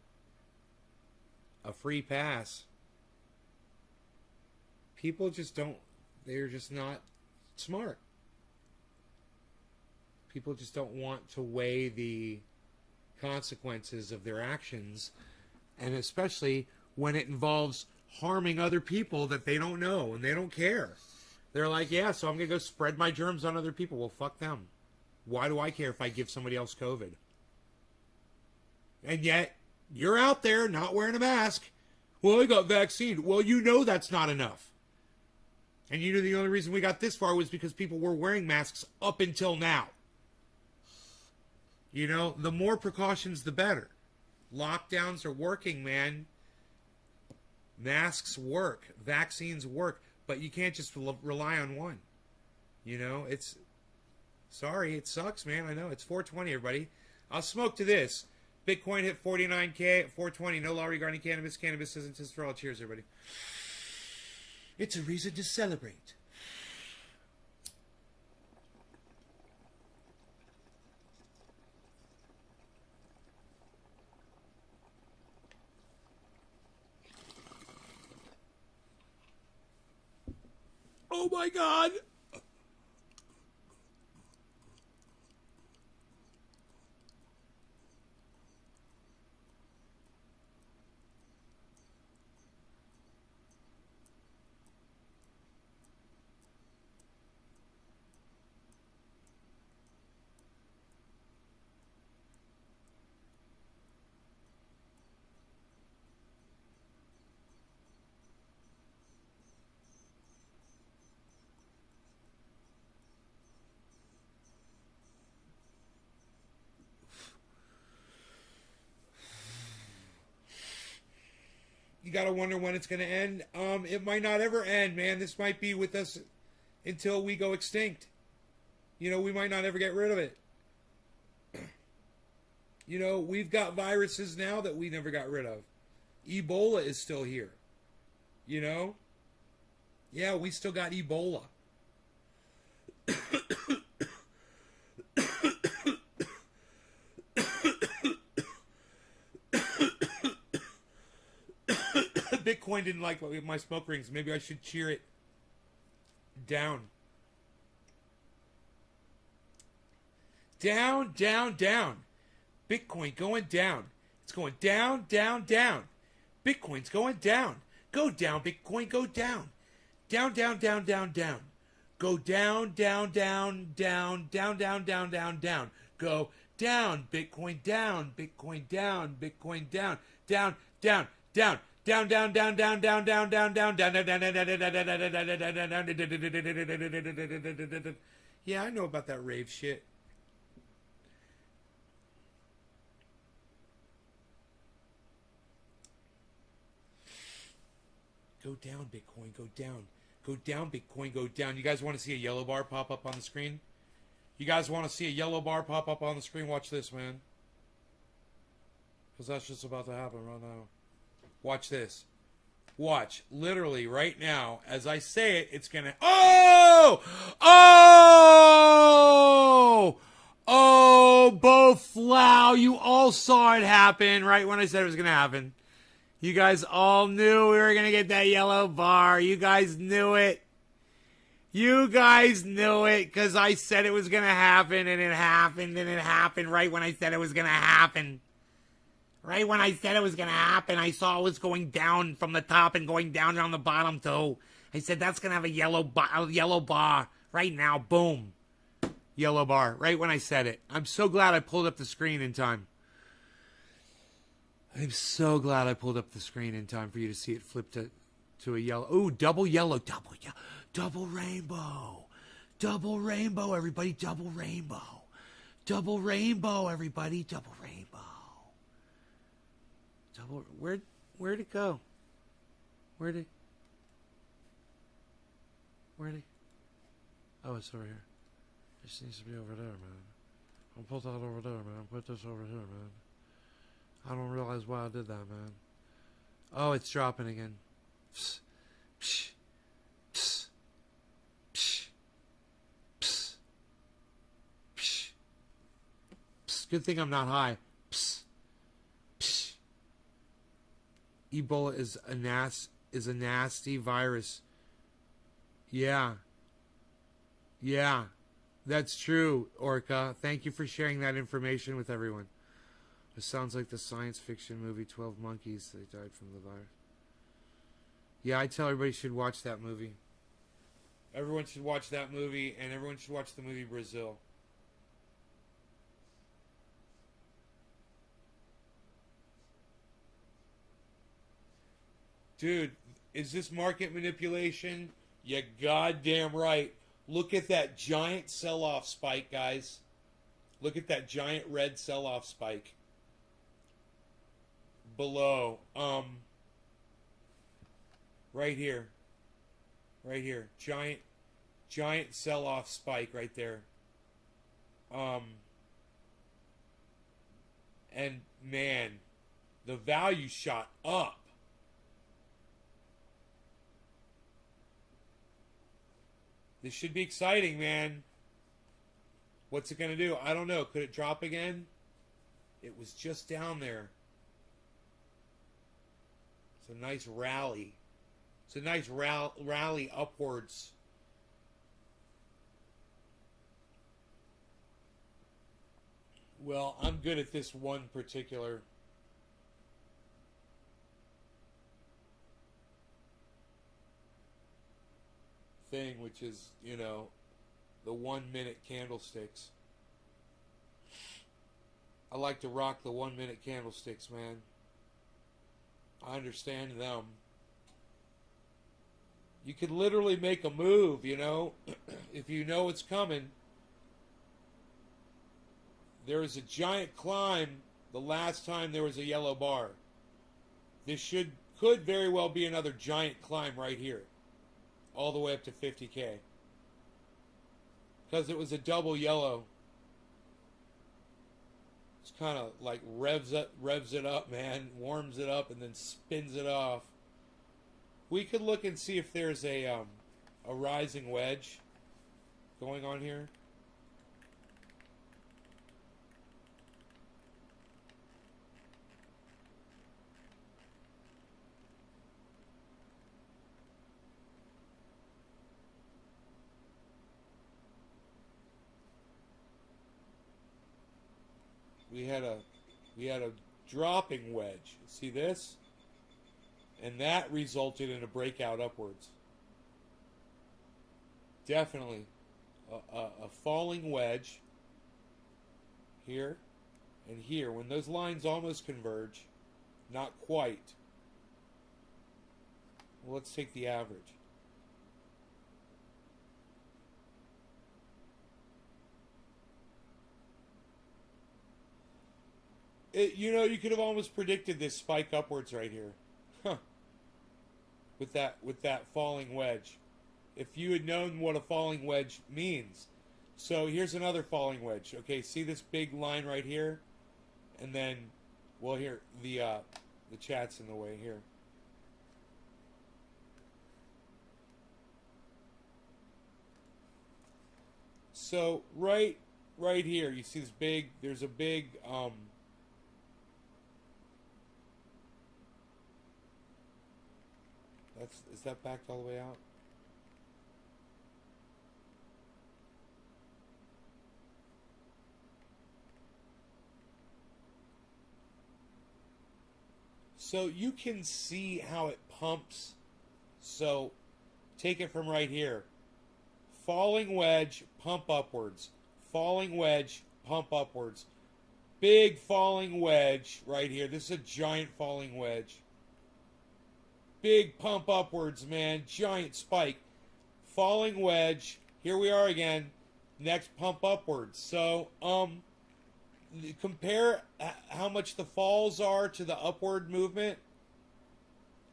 free pass. People just don't, they're just not smart. People just don't want to weigh the consequences of their actions, and especially when it involves harming other people that they don't know and they don't care. They're like, yeah, so I'm going to go spread my germs on other people. Well, fuck them. Why do I care if I give somebody else COVID? And yet, you're out there not wearing a mask. Well, I got vaccinated. Well, you know that's not enough. And you know the only reason we got this far was because people were wearing masks up until now. You know, the more precautions, the better. Lockdowns are working, man. Masks work. Vaccines work. But you can't just rely on one. You know, it's... Sorry, it sucks, man. I know. It's 4:20, everybody. I'll smoke to this. Bitcoin hit 49K at 4:20. No law regarding cannabis. Cannabis isn't just for all. Cheers, everybody. It's a reason to celebrate. Oh my God! got to wonder when it's going to end. It might not ever end, man. This might be with us until we go extinct. You know, we might not ever get rid of it. You know, we've got viruses now that we never got rid of. Ebola is still here. You know? Yeah, we still got Ebola. Bitcoin didn't like my smoke rings. Maybe I should cheer it down. Down, down, down. Bitcoin going down. It's going down, down, down. Bitcoin's going down. Go down, Bitcoin, go down. Down, down, down, down, down. Go down, down, down, down, down, down, down, down, down. Go down, Bitcoin down, Bitcoin down, Bitcoin down, down, down, down. Down, down, down, down, down, down, down, down, down, down, down, down, down, down, down, down. Yeah, I know about that rave shit. Go down, Bitcoin, go down. Go down, Bitcoin, go down. You guys want to see a yellow bar pop up on the screen? You guys want to see a yellow bar pop up on the screen? Watch this, man. Because that's just about to happen right now. Watch this. Watch. Literally, right now, as I say it, it's going to... Oh! Oh! Oh, Bo Flow, you all saw it happen right when I said it was going to happen. You guys all knew we were going to get that yellow bar. You guys knew it. You guys knew it because I said it was going to happen, and it happened, and it happened right when I said it was going to happen. Right when I said it was going to happen, I saw it was going down from the top and going down on the bottom, too. I said, that's going to have a yellow bar right now. Boom. Yellow bar. Right when I said it. I'm so glad I pulled up the screen in time. I'm so glad I pulled up the screen in time for you to see it flip to a yellow. Ooh, double yellow. Double rainbow. Double rainbow, everybody. Double rainbow. Double rainbow, everybody. Double rainbow. Where'd it go? Where'd it? Oh, it's over here. It just needs to be over there, man. I'll put that over there, man. Put this over here, man. I don't realize why I did that, man. Oh, it's dropping again. Psst. Psst. Psst. Psst. Psst. Psst. Psst. Good thing I'm not high. Psst. Psst. Ebola is a nasty virus. Yeah. Yeah. That's true, Orca. Thank you for sharing that information with everyone. It sounds like the science fiction movie 12 Monkeys. They died from the virus. Yeah, I tell everybody should watch that movie. Everyone should watch that movie, and everyone should watch the movie Brazil. Dude, is this market manipulation? You goddamn right. Look at that giant sell-off spike, guys. Look at that giant red sell-off spike. Below. Right here. Right here. Giant sell-off spike right there. And, man, the value shot up. This should be exciting, man. What's it going to do? I don't know. Could it drop again? It was just down there. It's a nice rally. It's a nice rally upwards. Well, I'm good at this one particular thing, which is, you know, the 1 minute candlesticks. I like to rock the 1 minute candlesticks, man. I understand them. You could literally make a move, you know, if you know it's coming. There was a giant climb the last time there was a yellow bar. This could could very well be another giant climb right here, all the way up to 50K. Because it was a double yellow. It's kind of like revs it up, man, warms it up, and then spins it off. We could look and see if there's a rising wedge going on here. We had a dropping wedge. See this? And that resulted in a breakout upwards. Definitely a falling wedge here and here. When those lines almost converge, not quite. Well, let's take the average. You know, you could have almost predicted this spike upwards right here. Huh. With that falling wedge. If you had known what a falling wedge means. So here's another falling wedge. Okay, see this big line right here? And then, well, here, the chat's in the way here. So right here, you see this big, there's a big is that backed all the way out? So you can see how it pumps. So take it from right here. Falling wedge, pump upwards. Falling wedge, pump upwards. Big falling wedge right here. This is a giant falling wedge. Big pump upwards, man. Giant spike. Falling wedge. Here we are again. Next pump upwards. So, compare how much the falls are to the upward movement.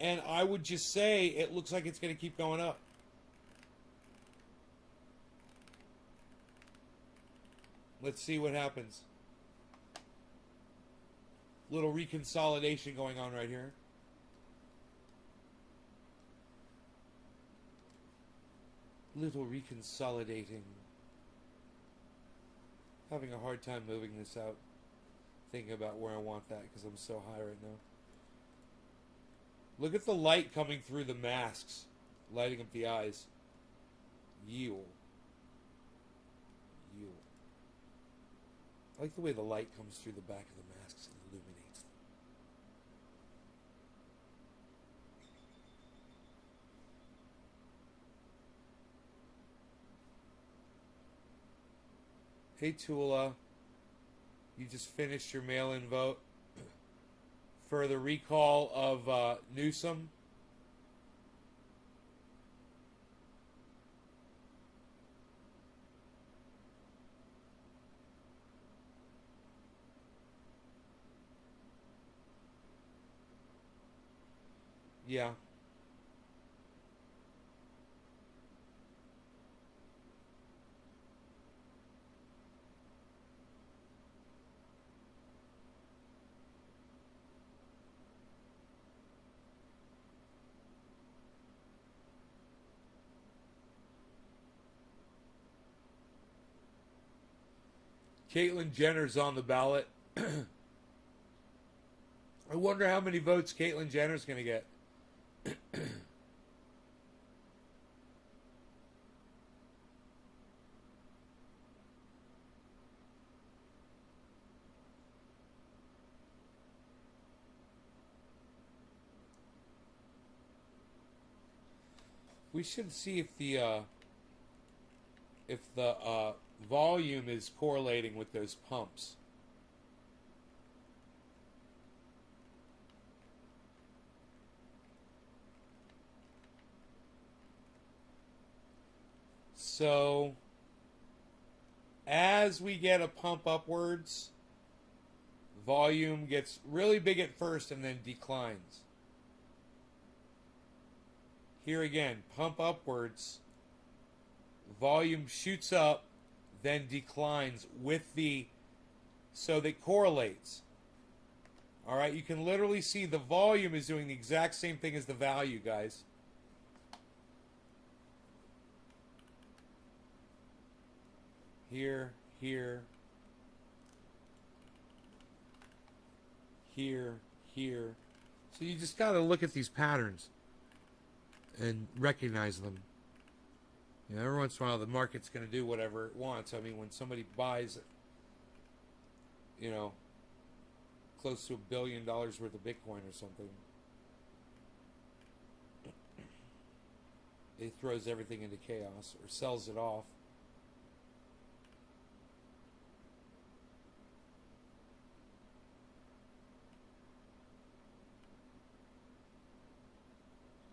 And I would just say it looks like it's going to keep going up. Let's see what happens. Little reconsolidation going on right here. Little reconsolidating. Having a hard time moving this out. Thinking about where I want that because I'm so high right now. Look at the light coming through the masks. Lighting up the eyes. Yule. I like the way the light comes through the back of the masks and illuminates them. Hey Tula, you just finished your mail-in vote for the recall of Newsom. Yeah. Caitlyn Jenner's on the ballot. I wonder how many votes Caitlyn Jenner's going to get. We should see if the volume is correlating with those pumps. So, as we get a pump upwards, volume gets really big at first and then declines. Here again, pump upwards. Volume shoots up, then declines with the, so that correlates. All right, you can literally see the volume is doing the exact same thing as the value, guys. Here, here, here, here. So you just got to look at these patterns and recognize them. You know, every once in a while, the market's going to do whatever it wants. I mean, when somebody buys, you know, close to $1 billion worth of Bitcoin or something, it throws everything into chaos or sells it off.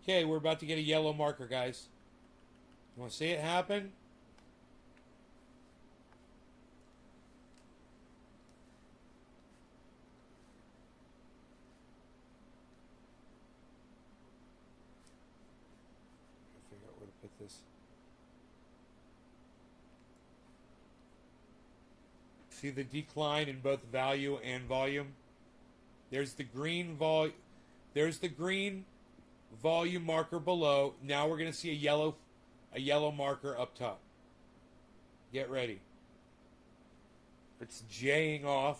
Okay, we're about to get a yellow marker, guys. You want to see it happen? I figure out where to put this. See the decline in both value and volume? There's the green volume marker below. Now we're going to see a yellow marker up top. Get ready. It's J'ing off.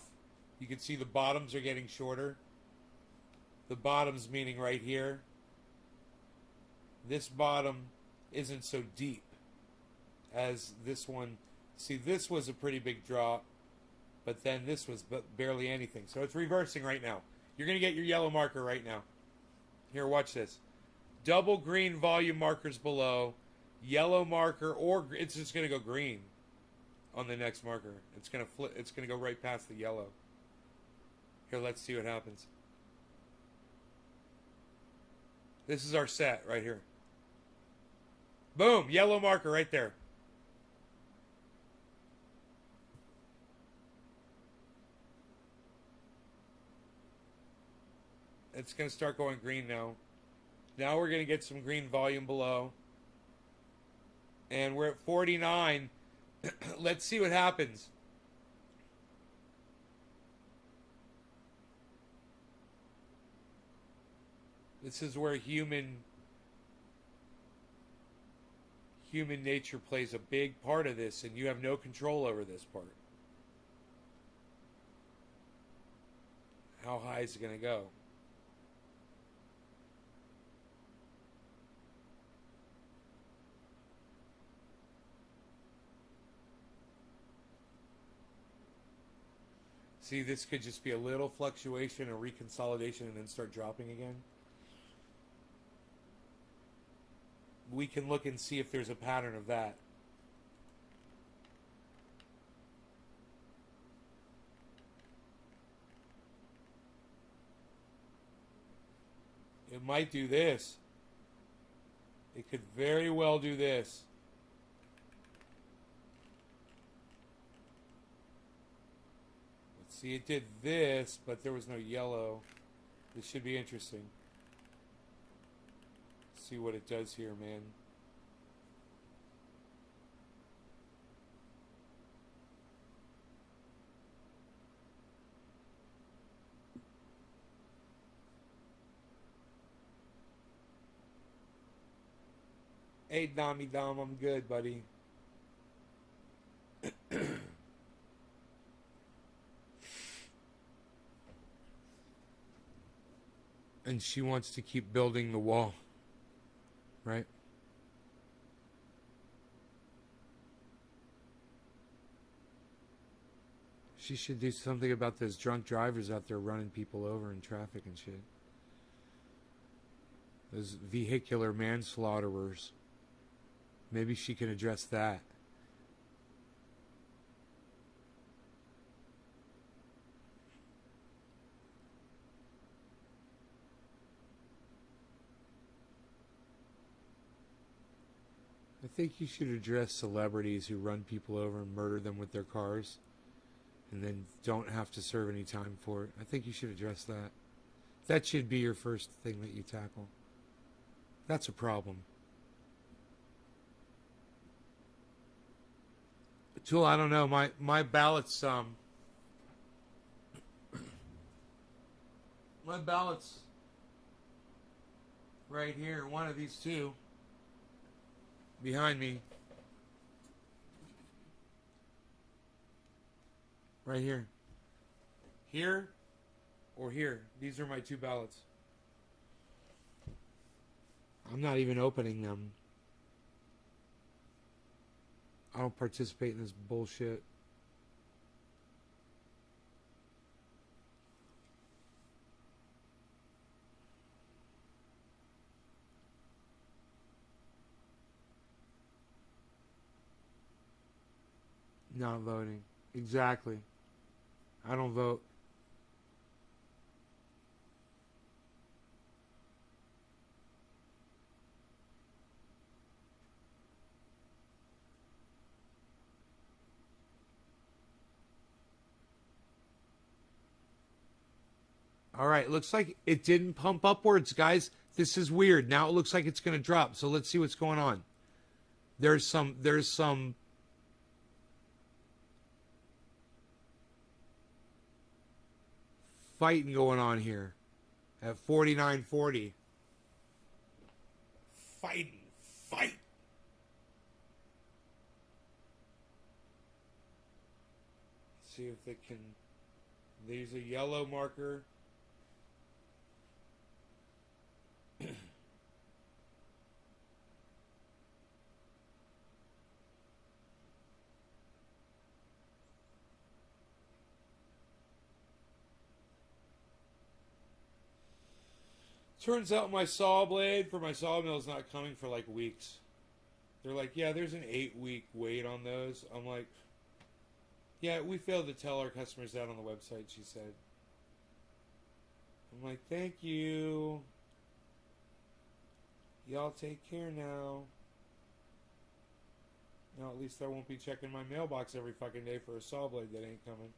You can see the bottoms are getting shorter. The bottoms meaning right here. This bottom isn't so deep as this one. See, this was a pretty big drop, but then this was barely anything. So it's reversing right now. You're going to get your yellow marker right now. Here, watch this. Double green volume markers below, yellow marker, or it's just going to go green on the next marker. It's going to flip. It's going to go right past the yellow. Here, let's see what happens. This is our set right here. Boom, yellow marker right there. It's going to start going green now. Now we're going to get some green volume below. And we're at 49. Let's see what happens. This is where human nature plays a big part of this, and you have no control over this part. How high is it going to go? See, this could just be a little fluctuation, a reconsolidation, and then start dropping again. We can look and see if there's a pattern of that. It might do this. It could very well do this. See, it did this, but there was no yellow. This should be interesting. See what it does here, man. Hey, Dom, I'm good, buddy. And she wants to keep building the wall, right? She should do something about those drunk drivers out there running people over in traffic and shit. Those vehicular manslaughterers. Maybe she can address that. I think you should address celebrities who run people over and murder them with their cars and then don't have to serve any time for it. I think you should address that. That should be your first thing that you tackle. That's a problem. Tool, I don't know. My ballot's my ballot's right here. One of these two behind me. Right here. Here or here. These are my two ballots. I'm not even opening them. I don't participate in this bullshit. Not voting. Exactly. I don't vote. All right, looks like it didn't pump upwards, guys. This is weird. Now it looks like it's going to drop. So let's see what's going on. There's some fighting going on here at 49.40. Fight. See if they can. There's a yellow marker. Turns out my saw blade for my sawmill is not coming for like weeks. They're like, yeah, there's an 8-week wait on those. I'm like, yeah, we failed to tell our customers that on the website, she said. I'm like, thank you. Y'all take care now. Now at least I won't be checking my mailbox every fucking day for a saw blade that ain't coming.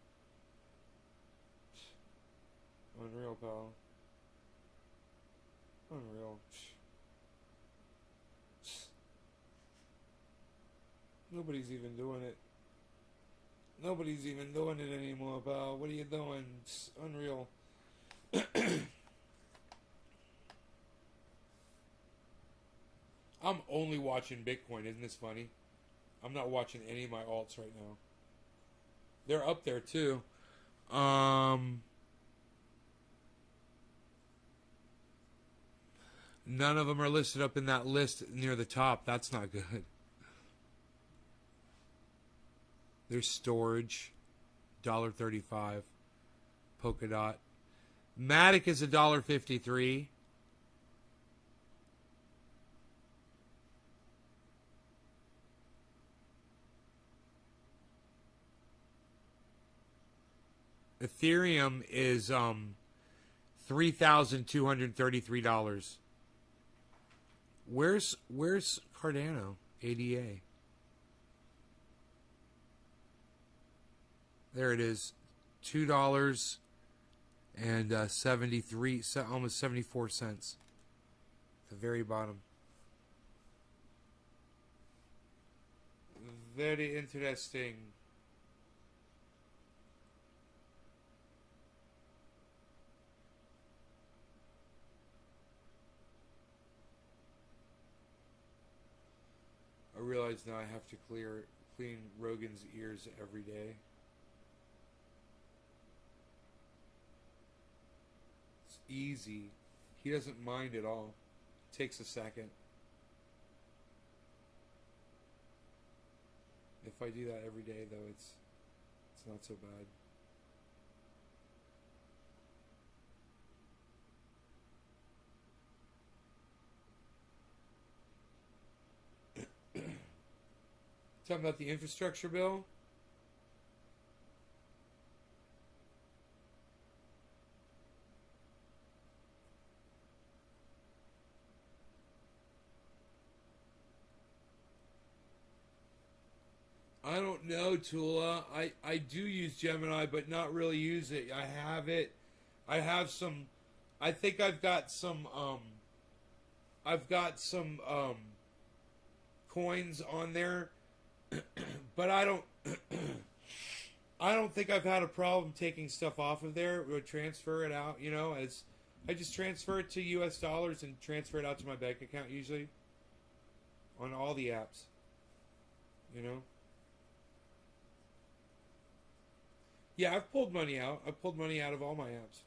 Unreal, pal. Unreal. Nobody's even doing it. Nobody's even doing it anymore, pal. What are you doing? It's unreal. I'm only watching Bitcoin. Isn't this funny? I'm not watching any of my alts right now. They're up there too. None of them are listed up in that list near the top. That's not good. There's storage, $1.35. Polkadot. Matic is $1.53. Ethereum is $3,233. Where's Cardano? ADA. There it is. $2 and 73, almost 74 cents. At the very bottom. Very interesting. I realize now I have to clean Rogan's ears every day. It's easy. He doesn't mind at all. It takes a second. If I do that every day, though, it's not so bad. Talking about the infrastructure bill. I don't know, Tula. I do use Gemini, but not really use it. I have it. I have some. I think I've got some I've got some coins on there, but I don't I don't think I've had a problem taking stuff off of there or transfer it out, you know, as I just transfer it to US dollars and transfer it out to my bank account usually on all the apps. You know? Yeah, I've pulled money out. I've pulled money out of all my apps.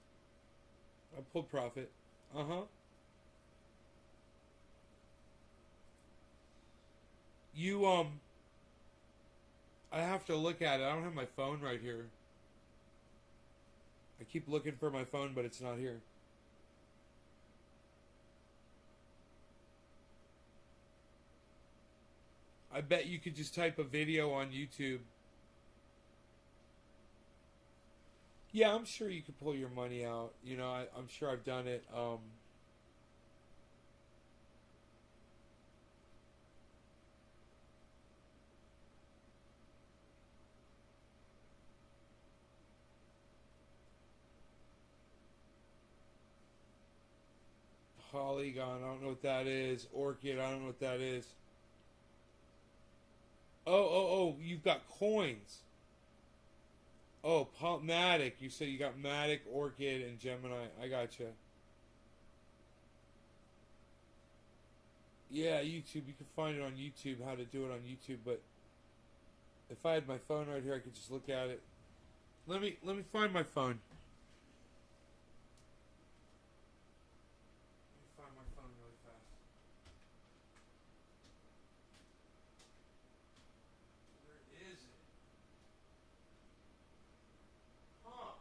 I've pulled profit. Uh-huh. You, I have to look at it. I don't have my phone right here. I keep looking for my phone, but it's not here. I bet you could just type a video on YouTube. Yeah, I'm sure you could pull your money out. You know, I'm sure I've done it. Polygon, I don't know what that is. Orchid, I don't know what that is. Oh, you've got coins. Oh, Matic. You said you got Matic, Orchid, and Gemini. I gotcha. Yeah, YouTube. You can find it on YouTube, how to do it on YouTube, but if I had my phone right here, I could just look at it. Let me find my phone. Let me find my phone really fast. Where is it? Huh.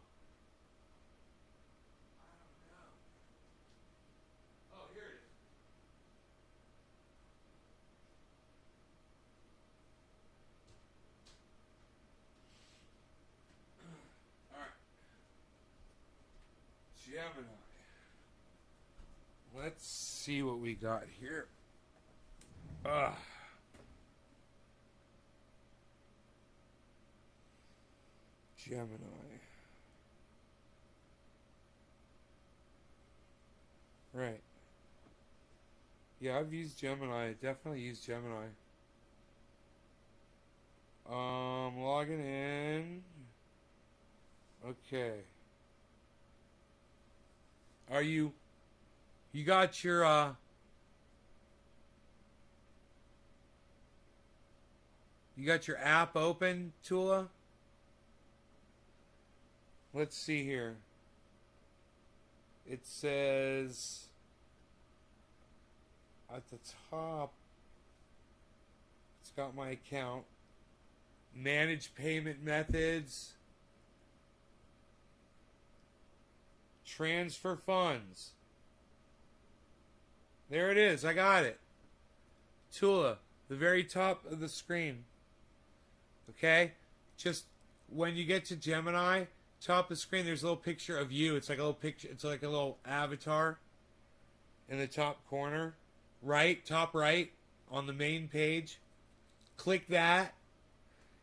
I don't know. Oh, here it is. Alright. Gemini. Let's see what we got here. Gemini. Right. Yeah, I've used Gemini. Definitely used Gemini. Logging in. Okay. Are you got your you got your app open, Tula? Let's see here. It says at the top, it's got my account. Manage payment methods. Transfer funds. There it is. I got it. Tula, the very top of the screen. Okay? Just when you get to Gemini, top of the screen, there's a little picture of you. It's like a little picture. It's like a little avatar in the top corner. Right, top right on the main page. Click that.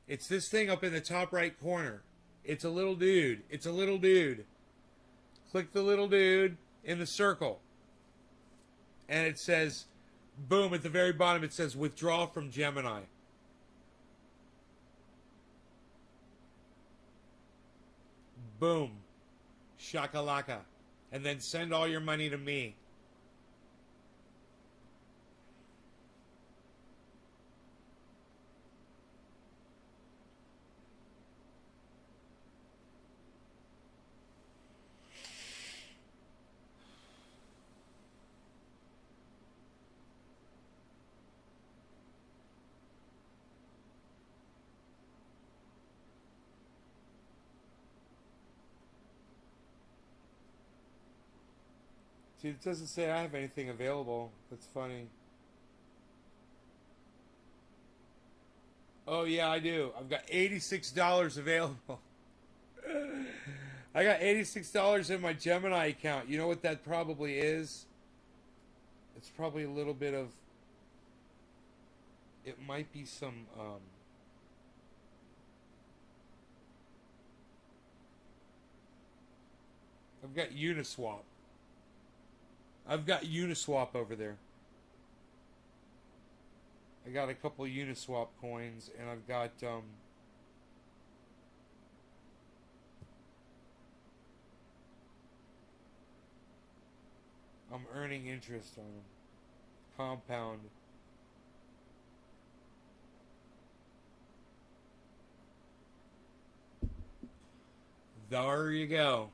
It's this thing up in the top right corner. It's a little dude. It's a little dude. Click the little dude in the circle. And it says, boom, at the very bottom it says withdraw from Gemini. Boom. Shakalaka. And then send all your money to me. See, it doesn't say I have anything available. That's funny. Oh, yeah, I do. I've got $86 available. I got $86 in my Gemini account. You know what that probably is? It's probably a little bit of... It might be some... I've got Uniswap. I've got Uniswap over there. I got a couple Uniswap coins, and I've got I'm earning interest on them. Compound. There you go.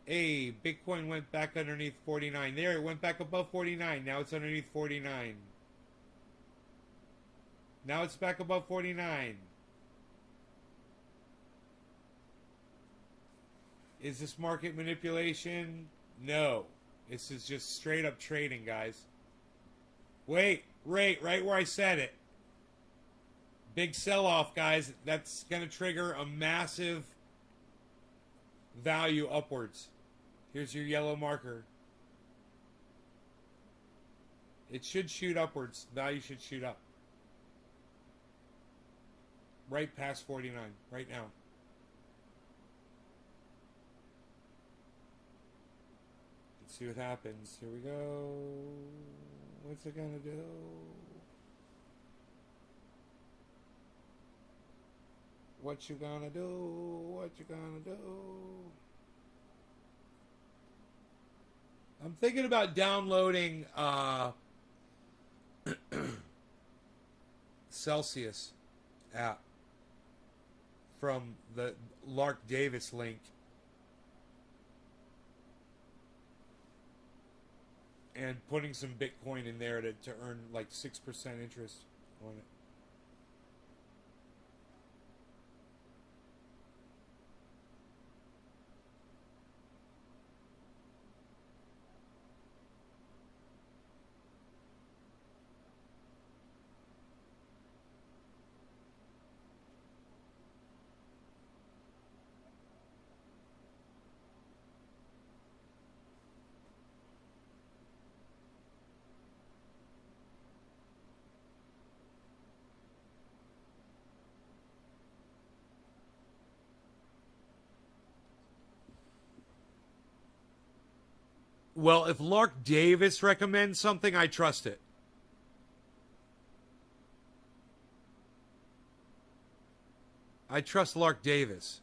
Hey, Bitcoin went back underneath 49. There, it went back above 49. Now it's underneath 49. Now it's back above 49. Is this market manipulation? No. This is just straight up trading, guys. Wait, right where I said it. Big sell-off, guys. That's going to trigger a massive value upwards. Here's your yellow marker. It should shoot upwards. Value should shoot up. Right past 49, right now. Let's see what happens. Here we go. What's it gonna do? What you gonna do? What you gonna do? I'm thinking about downloading Celsius app from the Lark Davis link, and putting some Bitcoin in there to earn like 6% interest on it. Well, if Lark Davis recommends something, I trust it. I trust Lark Davis.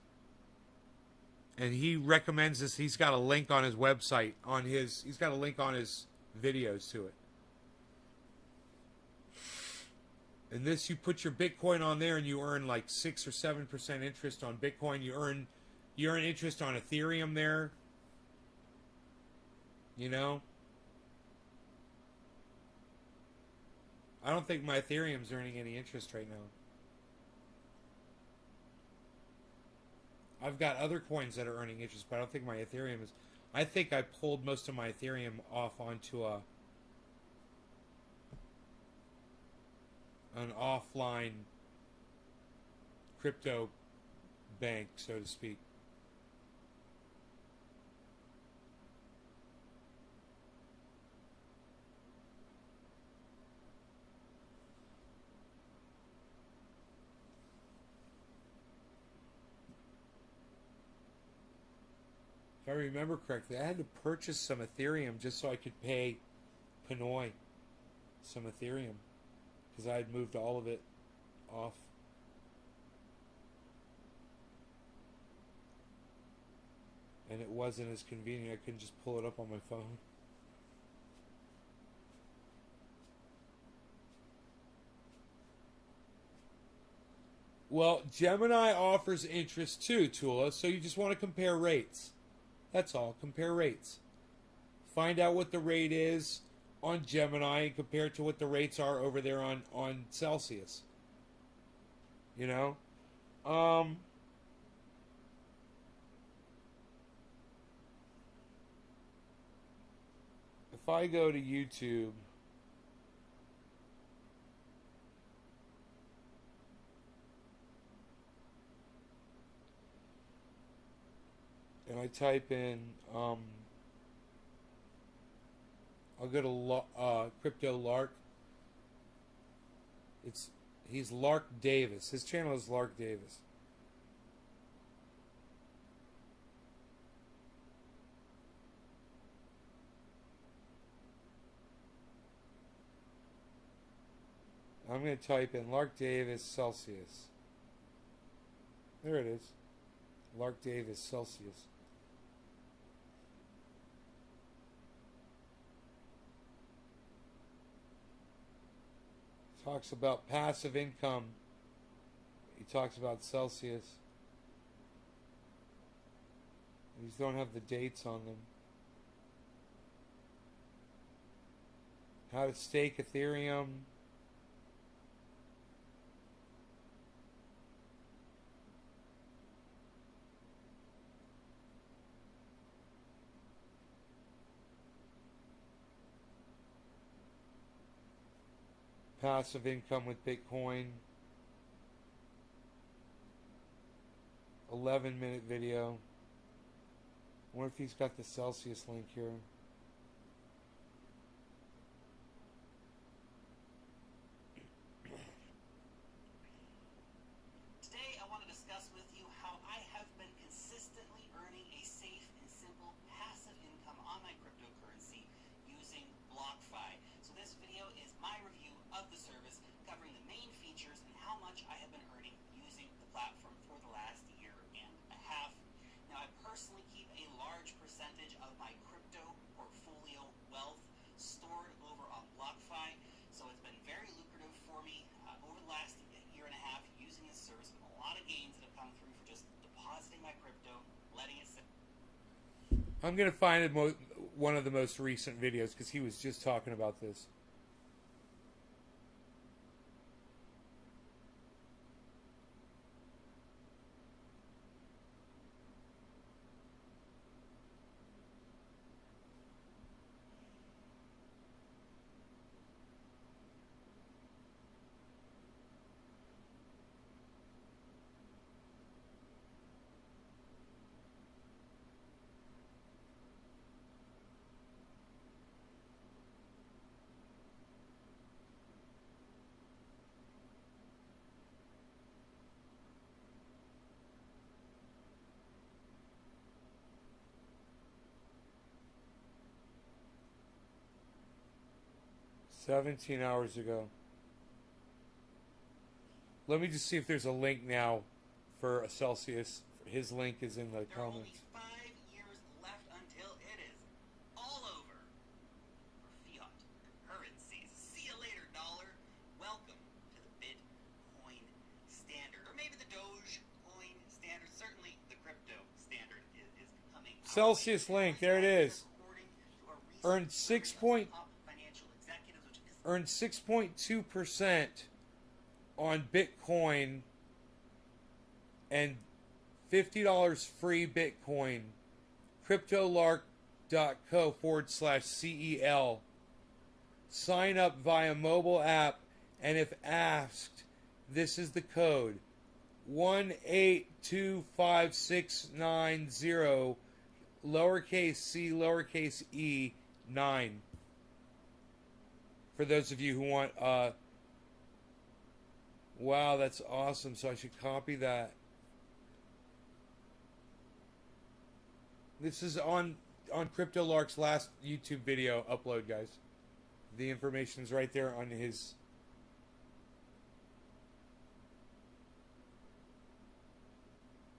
And he recommends this. He's got a link on his website, he's got a link on his videos to it. And this, you put your Bitcoin on there and you earn like 6 or 7% interest on Bitcoin. You earn interest on Ethereum there. You know? I don't think my Ethereum's earning any interest right now. I've got other coins that are earning interest, but I don't think my Ethereum is. I think I pulled most of my Ethereum off onto an offline crypto bank, so to speak. If I remember correctly, I had to purchase some Ethereum just so I could pay Pinoy some Ethereum, because I had moved all of it off. And it wasn't as convenient. I couldn't just pull it up on my phone. Well, Gemini offers interest too, Tula, so you just want to compare rates. That's all. Compare rates. Find out what the rate is on Gemini and compare it to what the rates are over there on Celsius. You know? If I go to YouTube, and I type in, I'll go to Crypto Lark. He's Lark Davis. His channel is Lark Davis. I'm going to type in Lark Davis Celsius. There it is. Lark Davis Celsius. Talks about passive income. He talks about Celsius. These don't have the dates on them. How to stake Ethereum. Passive income with Bitcoin. 11-minute video. I wonder if he's got the Celsius link here. Today I want to discuss with you how I have been consistently earning a safe and simple passive income on my cryptocurrency using BlockFi. So this video is my review of the service, covering the main features and how much I have been earning using the platform for the last year and a half. Now I personally keep a large percentage of my crypto portfolio wealth stored over on BlockFi, so it's been very lucrative for me over the last year and a half using this service. A lot of gains that have come through for just depositing my crypto, letting it sit. I'm going to find one of the most recent videos because he was just talking about this. $17 hours ago. Let me just see if there's a link now for a Celsius. His link is in the There are only comments. 5 years left until it is all over for fiat currencies. See you later, dollar. Welcome to the Bitcoin standard, or maybe the Dogecoin standard. Certainly, the crypto standard is coming. Celsius link, there it is. Earned Earned 6.2% on Bitcoin and $50 free Bitcoin. CryptoLark.co/CEL. Sign up via mobile app, and if asked, this is the code 1825690 lowercase c lowercase e 9. For those of you who want, wow, that's awesome. So I should copy that. This is on CryptoLark's last YouTube video upload, guys. The information's right there on his.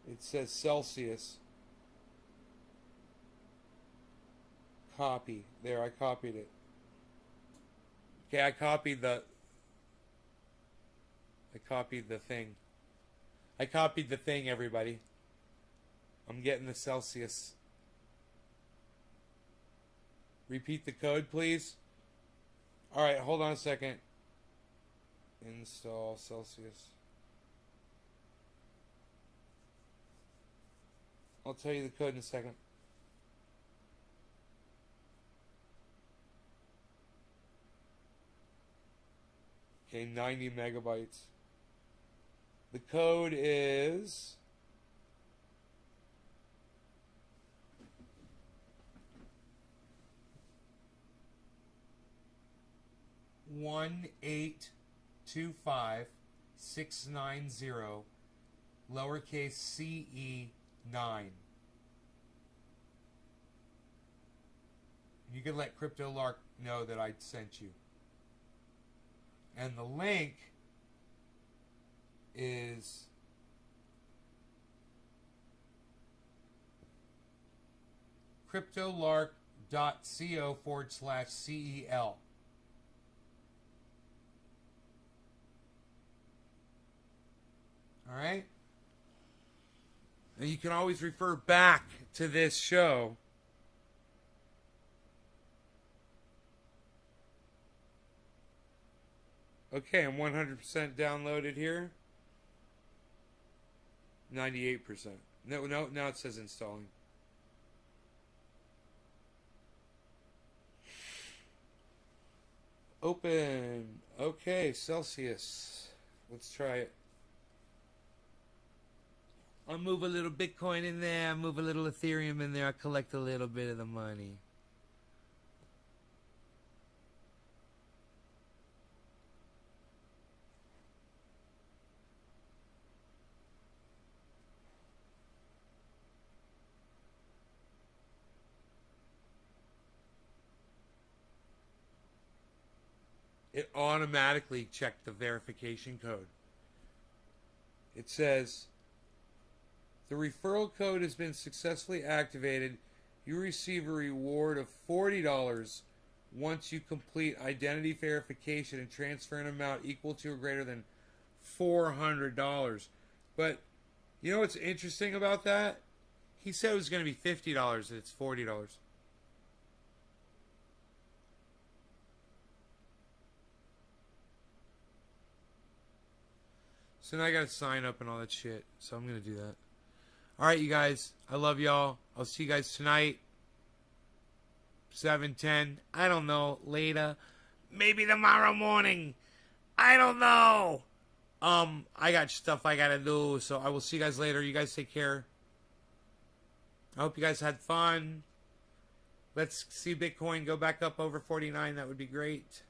It says Celsius. Copy. There, I copied it. Okay, I copied the thing. I copied the thing, everybody. I'm getting the Celsius. Repeat the code, please. Alright, hold on a second. Install Celsius. I'll tell you the code in a second. Okay, 90 megabytes. The code is 1825690 lowercase ce 9. You can let CryptoLark know that I sent you. And the link is cryptolark.co/CEL. All right? And you can always refer back to this show. Okay, I'm 100% downloaded here. 98%. No, now it says installing. Open. Okay, Celsius. Let's try it. I'll move a little Bitcoin in there. I'll move a little Ethereum in there. I'll collect a little bit of the money. It automatically checked the verification code. It says, the referral code has been successfully activated. You receive a reward of $40 once you complete identity verification and transfer an amount equal to or greater than $400. But you know what's interesting about that? He said it was going to be $50 and it's $40. So now I gotta sign up and all that shit. So I'm gonna do that. Alright, you guys. I love y'all. I'll see you guys tonight. 7:10. I don't know. Later. Maybe tomorrow morning. I don't know. I got stuff I gotta do. So I will see you guys later. You guys take care. I hope you guys had fun. Let's see Bitcoin go back up over 49. That would be great.